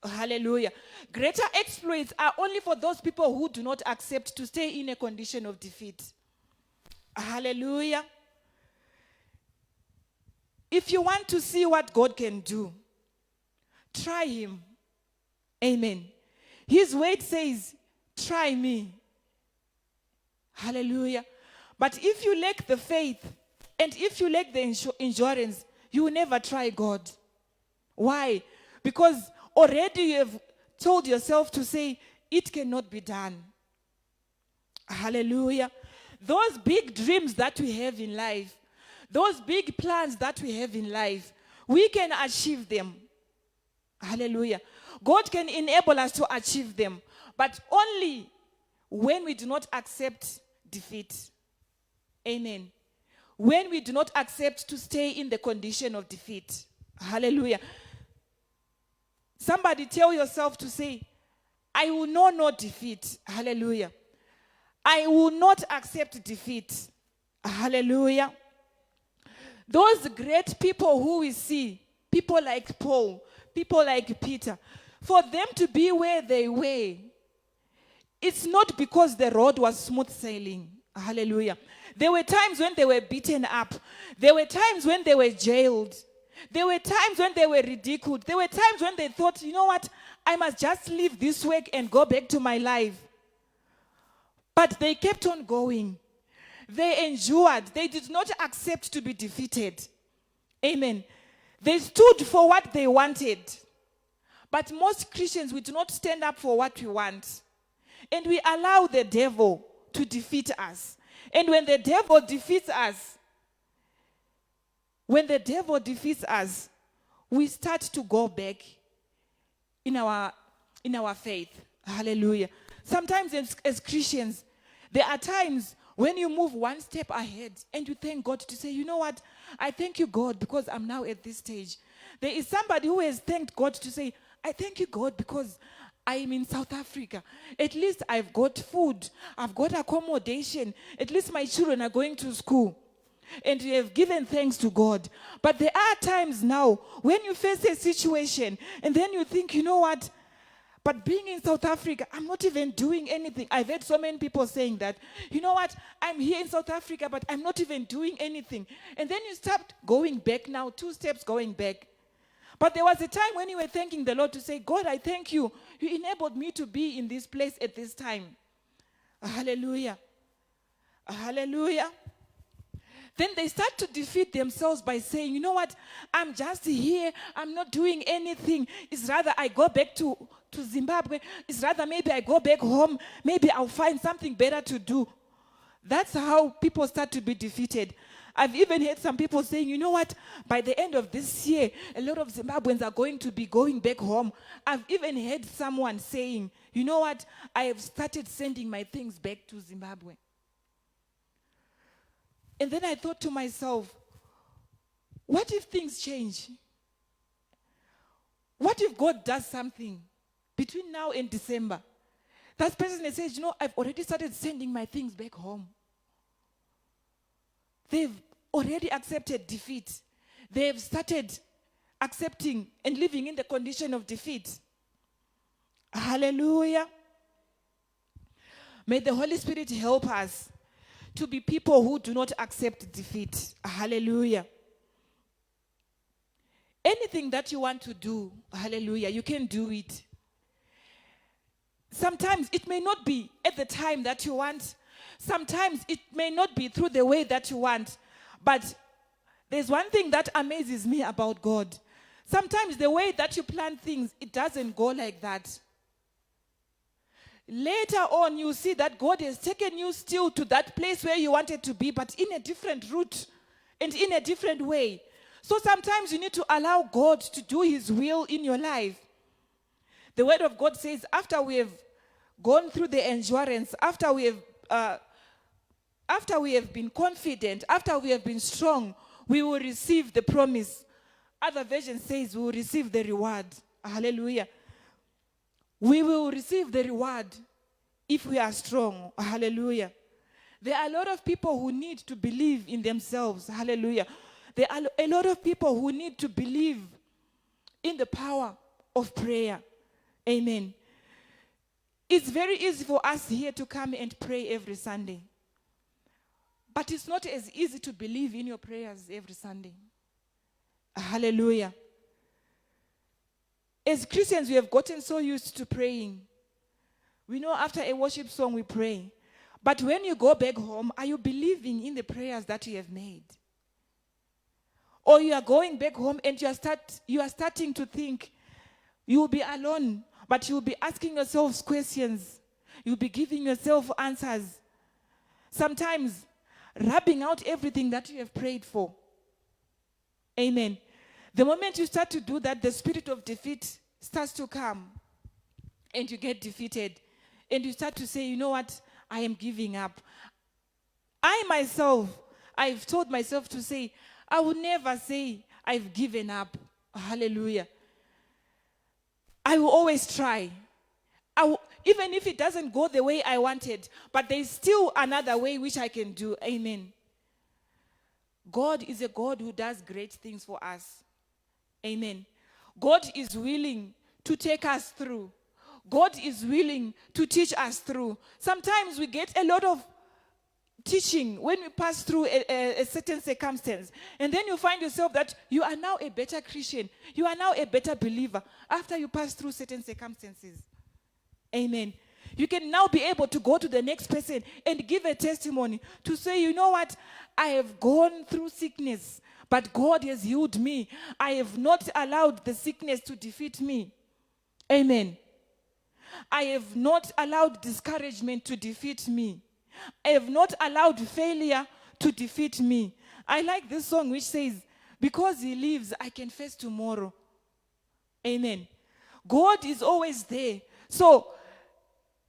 Hallelujah. Greater exploits are only for those people who do not accept to stay in a condition of defeat. Hallelujah. If you want to see what God can do, try Him. Amen. His word says, try me. Hallelujah. But if you lack the faith and if you lack the endurance, you will never try God. Why? Because already you have told yourself to say, it cannot be done. Hallelujah. Those big dreams that we have in life, those big plans that we have in life, we can achieve them. Hallelujah. God can enable us to achieve them, but only when we do not accept defeat. Amen. When we do not accept to stay in the condition of defeat. Hallelujah. Somebody tell yourself to say, I will know no defeat. Hallelujah. I will not accept defeat. Hallelujah. Those great people who we see, people like Paul, people like Peter, for them to be where they were, it's not because the road was smooth sailing. Hallelujah. There were times when they were beaten up. There were times when they were jailed. There were times when they were ridiculed. There were times when they thought, you know what, I must just leave this work and go back to my life. But they kept on going. They endured. They did not accept to be defeated. Amen. They stood for what they wanted. But most Christians, we do not stand up for what we want. And we allow the devil to defeat us. And when the devil defeats us, we start to go back in our faith. Hallelujah. Sometimes as Christians, there are times when you move one step ahead and you thank God to say, you know what, I thank you, God, because I'm now at this stage. There is somebody who has thanked God to say, I thank you, God, because I am in South Africa. At least I've got food. I've got accommodation. At least my children are going to school. And you have given thanks to God. But there are times now when you face a situation and then you think, you know what? But being in South Africa, I'm not even doing anything. I've heard so many people saying that, you know what? I'm here in South Africa, but I'm not even doing anything. And then you start going back now, 2 steps going back. But there was a time when you were thanking the Lord to say, God, I thank you. You enabled me to be in this place at this time. Hallelujah. Hallelujah. Then they start to defeat themselves by saying, you know what? I'm just here. I'm not doing anything. It's rather I go back to Zimbabwe. It's rather maybe I go back home. Maybe I'll find something better to do. That's how people start to be defeated. I've even heard some people saying, you know what, by the end of this year, a lot of Zimbabweans are going to be going back home. I've even heard someone saying, you know what, I have started sending my things back to Zimbabwe. And then I thought to myself, what if things change? What if God does something between now and December? That person says, you know, I've already started sending my things back home. They've already accepted defeat. They've started accepting and living in the condition of defeat. Hallelujah. May the Holy Spirit help us to be people who do not accept defeat. Hallelujah. Anything that you want to do, hallelujah, you can do it. Sometimes it may not be at the time that you want. Sometimes it may not be through the way that you want. But there's one thing that amazes me about God. Sometimes the way that you plan things, it doesn't go like that. Later on, you see that God has taken you still to that place where you wanted to be, but in a different route and in a different way. So sometimes you need to allow God to do his will in your life. The word of God says, after we have gone through the endurance, after we have been confident, after we have been strong, we will receive the promise. Other version says we will receive the reward. Hallelujah. We will receive the reward if we are strong. Hallelujah. There are a lot of people who need to believe in themselves. Hallelujah. There are a lot of people who need to believe in the power of prayer. Amen. It's very easy for us here to come and pray every Sunday. But it's not as easy to believe in your prayers every Sunday. Hallelujah. As Christians, we have gotten so used to praying. We know after a worship song we pray. But when you go back home, are you believing in the prayers that you have made? Or you are going back home and you are starting to think you will be alone, but you will be asking yourselves questions. You will be giving yourself answers. Sometimes rubbing out everything that you have prayed for. Amen. The moment you start to do that, the spirit of defeat starts to come. And you get defeated. And you start to say, you know what? I am giving up. I've told myself to say, I will never say I've given up. Hallelujah. I will always try. Even if it doesn't go the way I wanted, but there's still another way which I can do. Amen. God is a God who does great things for us. Amen. God is willing to take us through. God is willing to teach us through. Sometimes we get a lot of teaching when we pass through a certain circumstance. And then you find yourself that you are now a better Christian. You are now a better believer after you pass through certain circumstances. Amen. You can now be able to go to the next person and give a testimony to say, you know what? I have gone through sickness, but God has healed me. I have not allowed the sickness to defeat me. Amen. I have not allowed discouragement to defeat me. I have not allowed failure to defeat me. I like this song which says, because he lives, I can face tomorrow. Amen. God is always there. So,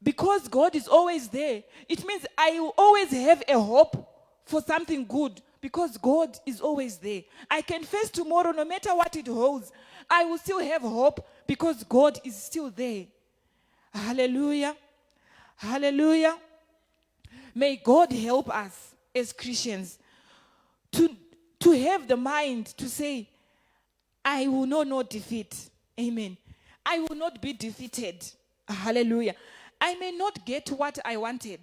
because God is always there, it means I will always have a hope for something good because God is always there. I can face tomorrow no matter what it holds. I will still have hope because God is still there. Hallelujah. Hallelujah. May God help us as Christians to have the mind to say, I will know no defeat. Amen. I will not be defeated. Hallelujah. I may not get what I wanted,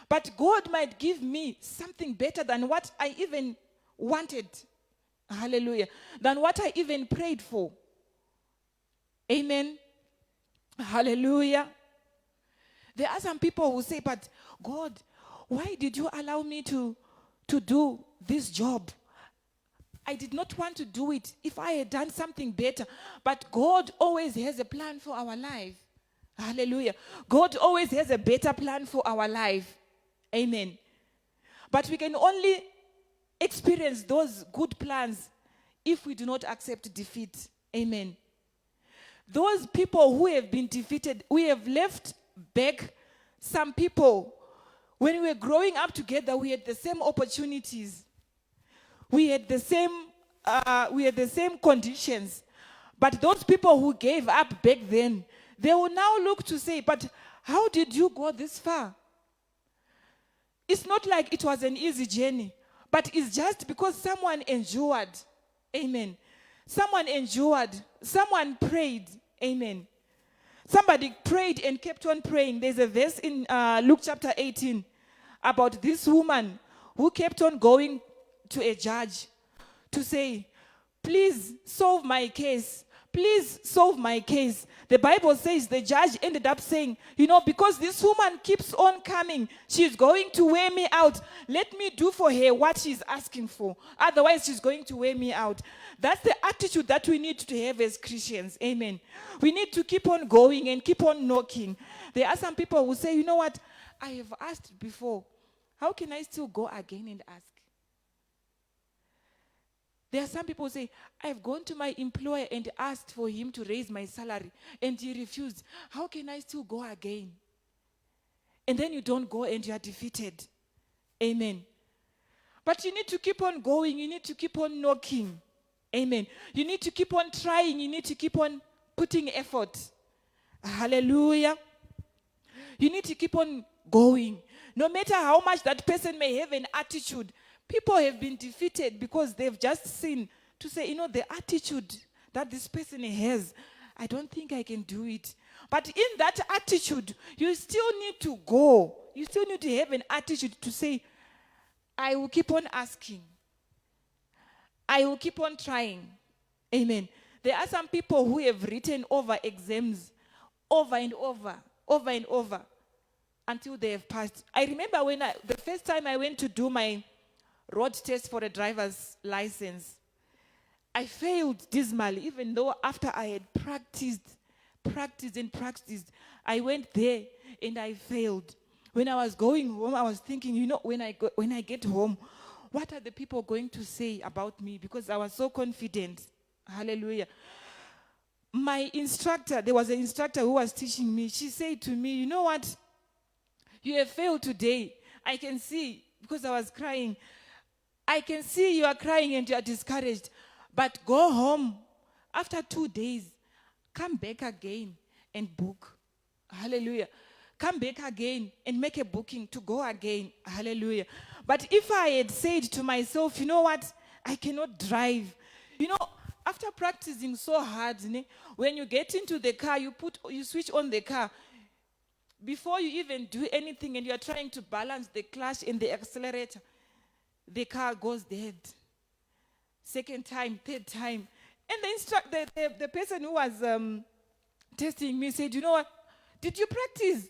but God might give me something better than what I even wanted. Hallelujah. Than what I even prayed for. Amen. Hallelujah. There are some people who say, but God, why did you allow me to do this job? I did not want to do it if I had done something better. But God always has a plan for our life. Hallelujah. God always has a better plan for our life. Amen. But we can only experience those good plans if we do not accept defeat. Amen. Those people who have been defeated, we have left back some people. When we were growing up together, we had the same opportunities. We had the same conditions. But those people who gave up back then, they will now look to say, but how did you go this far? It's not like it was an easy journey, but it's just because someone endured. Amen. Someone endured. Someone prayed. Amen. Somebody prayed and kept on praying. There's a verse in Luke chapter 18 about this woman who kept on going to a judge to say, please solve my case. Please solve my case. The Bible says the judge ended up saying, because this woman keeps on coming, she's going to wear me out. Let me do for her what she's asking for. Otherwise, she's going to wear me out. That's the attitude that we need to have as Christians. Amen. We need to keep on going and keep on knocking. There are some people who say, you know what? I have asked before. How can I still go again and ask? There are some people who say, I've gone to my employer and asked for him to raise my salary, and he refused. How can I still go again? And then you don't go and you are defeated. Amen. But you need to keep on going. You need to keep on knocking. Amen. You need to keep on trying. You need to keep on putting effort. Hallelujah. You need to keep on going. No matter how much that person may have an attitude, people have been defeated because they've just seen to say, the attitude that this person has, I don't think I can do it. But in that attitude, you still need to go. You still need to have an attitude to say, I will keep on asking. I will keep on trying. Amen. There are some people who have written over exams over and over, until they have passed. I remember the first time I went to do my road test for a driver's license, I failed dismally, even though after I had practiced, I went there and I failed. When I was going home, I was thinking, when I get home, what are the people going to say about me? Because I was so confident. Hallelujah. My instructor, there was an instructor who was teaching me. She said to me, you know what? You have failed today. I can see, because I was crying. I can see you are crying and you are discouraged. But go home. After 2 days, come back again and book. Hallelujah. Come back again and make a booking to go again. Hallelujah. But if I had said to myself, you know what? I cannot drive. after practicing so hard, when you get into the car, you switch on the car. Before you even do anything and you are trying to balance the clutch and the accelerator, the car goes dead. Second time, third time. And the person who was testing me said, you know what, did you practice?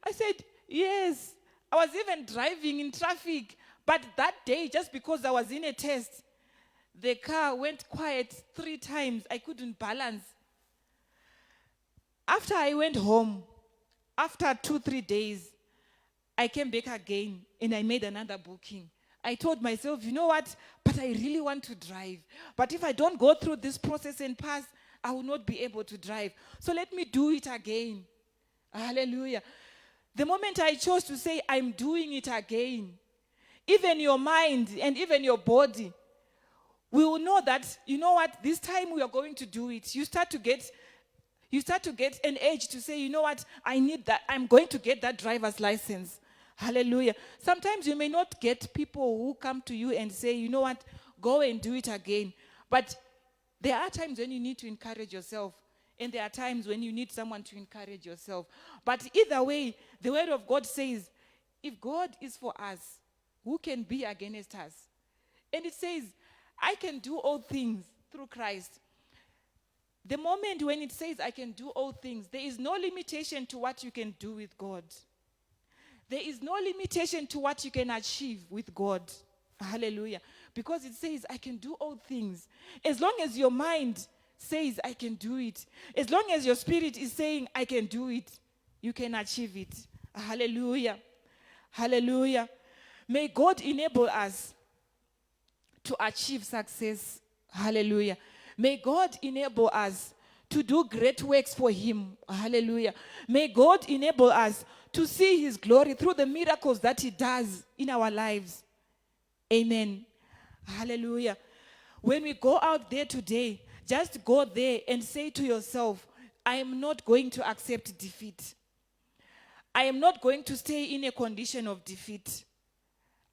I said, yes. I was even driving in traffic. But that day, just because I was in a test, the car went quiet 3 times. I couldn't balance. After I went home, after 2-3 days, I came back again and I made another booking. I told myself, you know what, but I really want to drive. But if I don't go through this process and pass, I will not be able to drive. So let me do it again. Hallelujah. The moment I chose to say, I'm doing it again, even your mind and even your body will know that, you know what, this time we are going to do it. You start to get an edge to say, you know what, I need that. I'm going to get that driver's license. Hallelujah. Sometimes you may not get people who come to you and say, you know what, go and do it again. But there are times when you need to encourage yourself. And there are times when you need someone to encourage yourself. But either way, the word of God says, if God is for us, who can be against us? And it says, I can do all things through Christ. The moment when it says I can do all things, there is no limitation to what you can do with God. There is no limitation to what you can achieve with God. Hallelujah. Because it says I can do all things. As long as your mind says I can do it, as long as your spirit is saying I can do it, you can achieve it. Hallelujah. Hallelujah. May God enable us to achieve success. Hallelujah. May God enable us to do great works for Him. Hallelujah. May God enable us to see His glory through the miracles that He does in our lives. Amen. Hallelujah. When we go out there today, just go there and say to yourself, I am not going to accept defeat. I am not going to stay in a condition of defeat.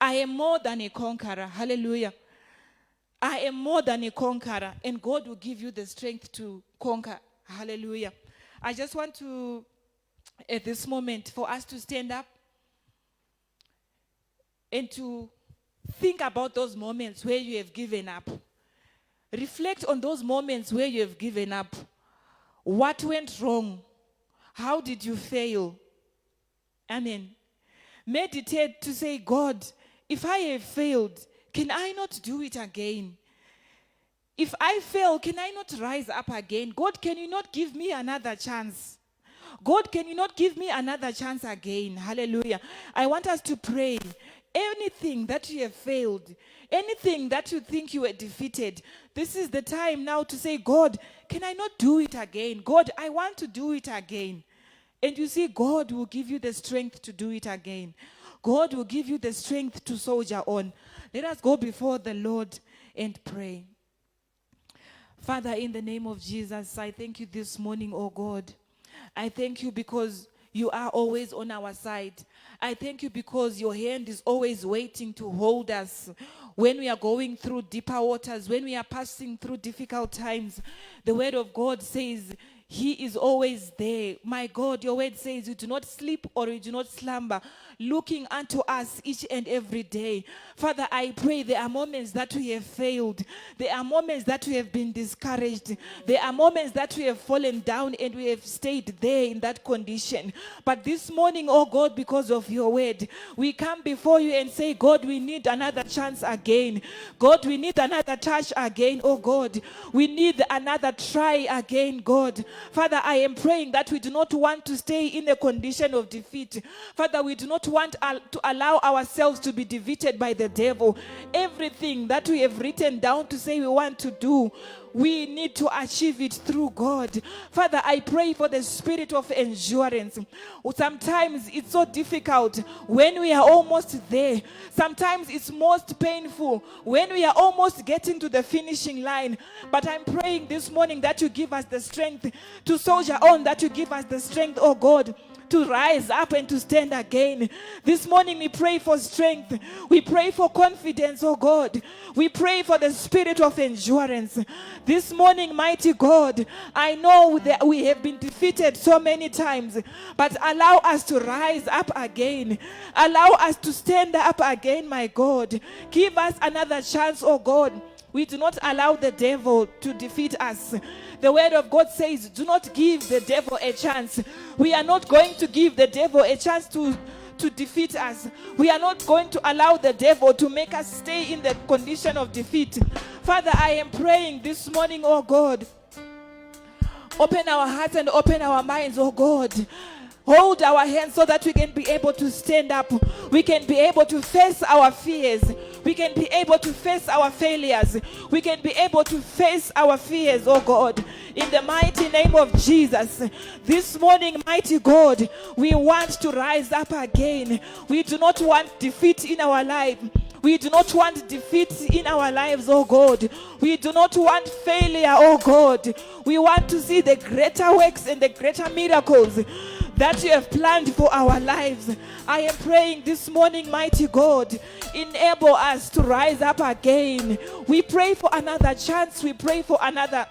I am more than a conqueror. Hallelujah. I am more than a conqueror, and God will give you the strength to conquer. Hallelujah. I just want to, at this moment, for us to stand up and to think about those moments where you have given up. Reflect on those moments where you have given up. What went wrong? How did you fail? Amen. Meditate to say, God, if I have failed, can I not do it again? If I fail, can I not rise up again? God, can you not give me another chance? God, can you not give me another chance again? Hallelujah. I want us to pray. Anything that you have failed, anything that you think you were defeated, this is the time now to say, God, can I not do it again? God, I want to do it again. And you see, God will give you the strength to do it again. God will give you the strength to soldier on. Let us go before the Lord and pray. Father, in the name of Jesus, I thank you this morning, oh God. I thank you because you are always on our side. I thank you because your hand is always waiting to hold us. When we are going through deeper waters, when we are passing through difficult times, the word of God says, He is always there. My God, your word says you do not sleep or you do not slumber, looking unto us each and every day. Father, I pray there are moments that we have failed. There are moments that we have been discouraged. There are moments that we have fallen down and we have stayed there in that condition. But this morning, oh God, because of your word, we come before you and say, God, we need another chance again. God, we need another touch again, oh God. We need another try again, God. Father, I am praying that we do not want to stay in a condition of defeat. Father, we do not want to allow ourselves to be defeated by the devil. Everything that we have written down to say we want to do, we need to achieve it through God. Father, I pray for the spirit of endurance. Sometimes it's so difficult when we are almost there. Sometimes it's most painful when we are almost getting to the finishing line. But I'm praying this morning that you give us the strength to soldier on, that you give us the strength, oh God, to rise up and to stand again. This morning we pray for strength. We pray for confidence, oh God. We pray for the spirit of endurance. This morning, mighty God, I know that we have been defeated so many times, but allow us to rise up again. Allow us to stand up again, my God. Give us another chance, oh God. We do not allow the devil to defeat us. The word of God says, do not give the devil a chance. We are not going to give the devil a chance to defeat us. We are not going to allow the devil to make us stay in the condition of defeat. Father, I am praying this morning, oh God. Open our hearts and open our minds, oh God. Hold our hands so that we can be able to stand up. We can be able to face our fears. We can be able to face our failures. We can be able to face our fears, oh God. In the mighty name of Jesus. This morning, mighty God, we want to rise up again. We do not want defeat in our life. We do not want defeat in our lives, oh God. We do not want failure, oh God. We want to see the greater works and the greater miracles that you have planned for our lives. I am praying this morning, mighty God, enable us to rise up again. We pray for another chance. We pray for another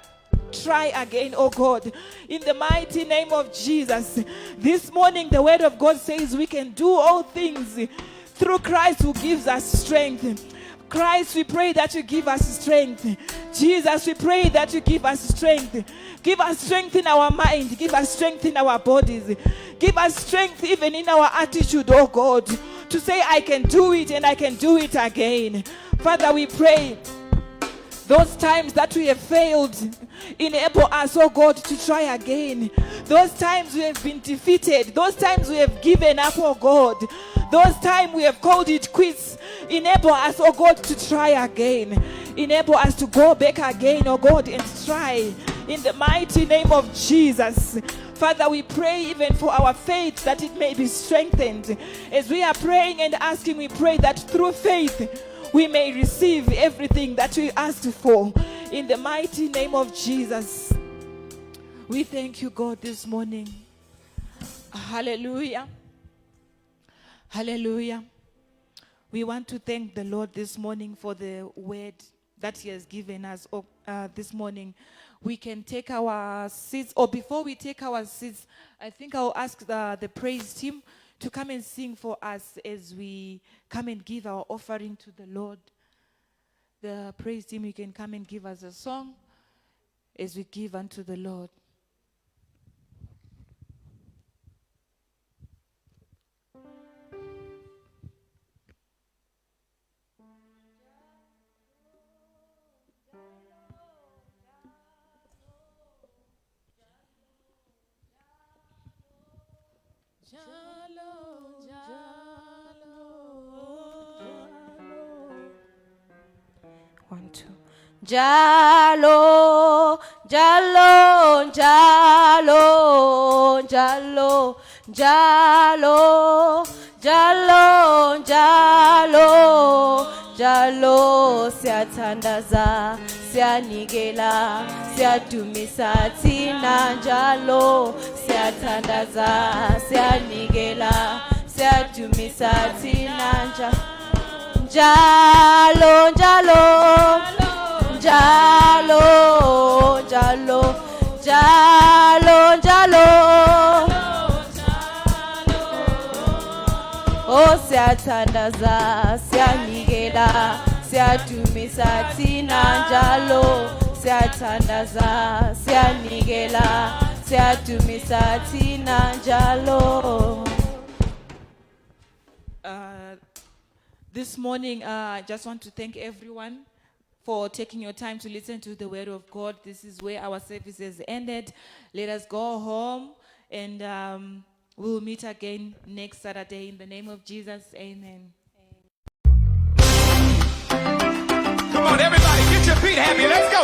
try again, oh God, in the mighty name of Jesus. This morning, the word of God says we can do all things through Christ who gives us strength. Christ, we pray that you give us strength. Jesus, we pray that you give us strength. Give us strength in our mind. Give us strength in our bodies. Give us strength even in our attitude, oh God, to say I can do it and I can do it again. Father, we pray those times that we have failed, enable us, oh God, to try again. Those times we have been defeated. Those times we have given up, oh God. Those times we have called it quits. Enable us, oh God, to try again. Enable us to go back again, oh God, and try. In the mighty name of Jesus. Father, we pray even for our faith that it may be strengthened. As we are praying and asking, we pray that through faith, we may receive everything that we asked for. In the mighty name of Jesus. We thank you, God, this morning. Hallelujah. Hallelujah. We want to thank the Lord this morning for the word that he has given us this morning. We can take our seats, or before we take our seats, I think I'll ask the praise team to come and sing for us as we come and give our offering to the Lord. The praise team, you can come and give us a song as we give unto the Lord. One, two. Jalo, jalo, jalo, jalo, jalo, jalo, jalo, jalo, siyathandaza, siyanikela, siyadumisa thina njalo, siyathandaza, siyanikela, siyadumisa thina njalo. Jalo, jalo, jalo, jalo, jalo, jalo. Oh, siyathandaza, siyanikela, siyadumisa thina njalo, siyathandaza, siyanikela, siyadumisa thina njalo. This morning, I just want to thank everyone for taking your time to listen to the word of God. This is where our service has ended. Let us go home, and we'll meet again next Saturday. In the name of Jesus, amen. Come on, everybody, get your feet happy. Let's go.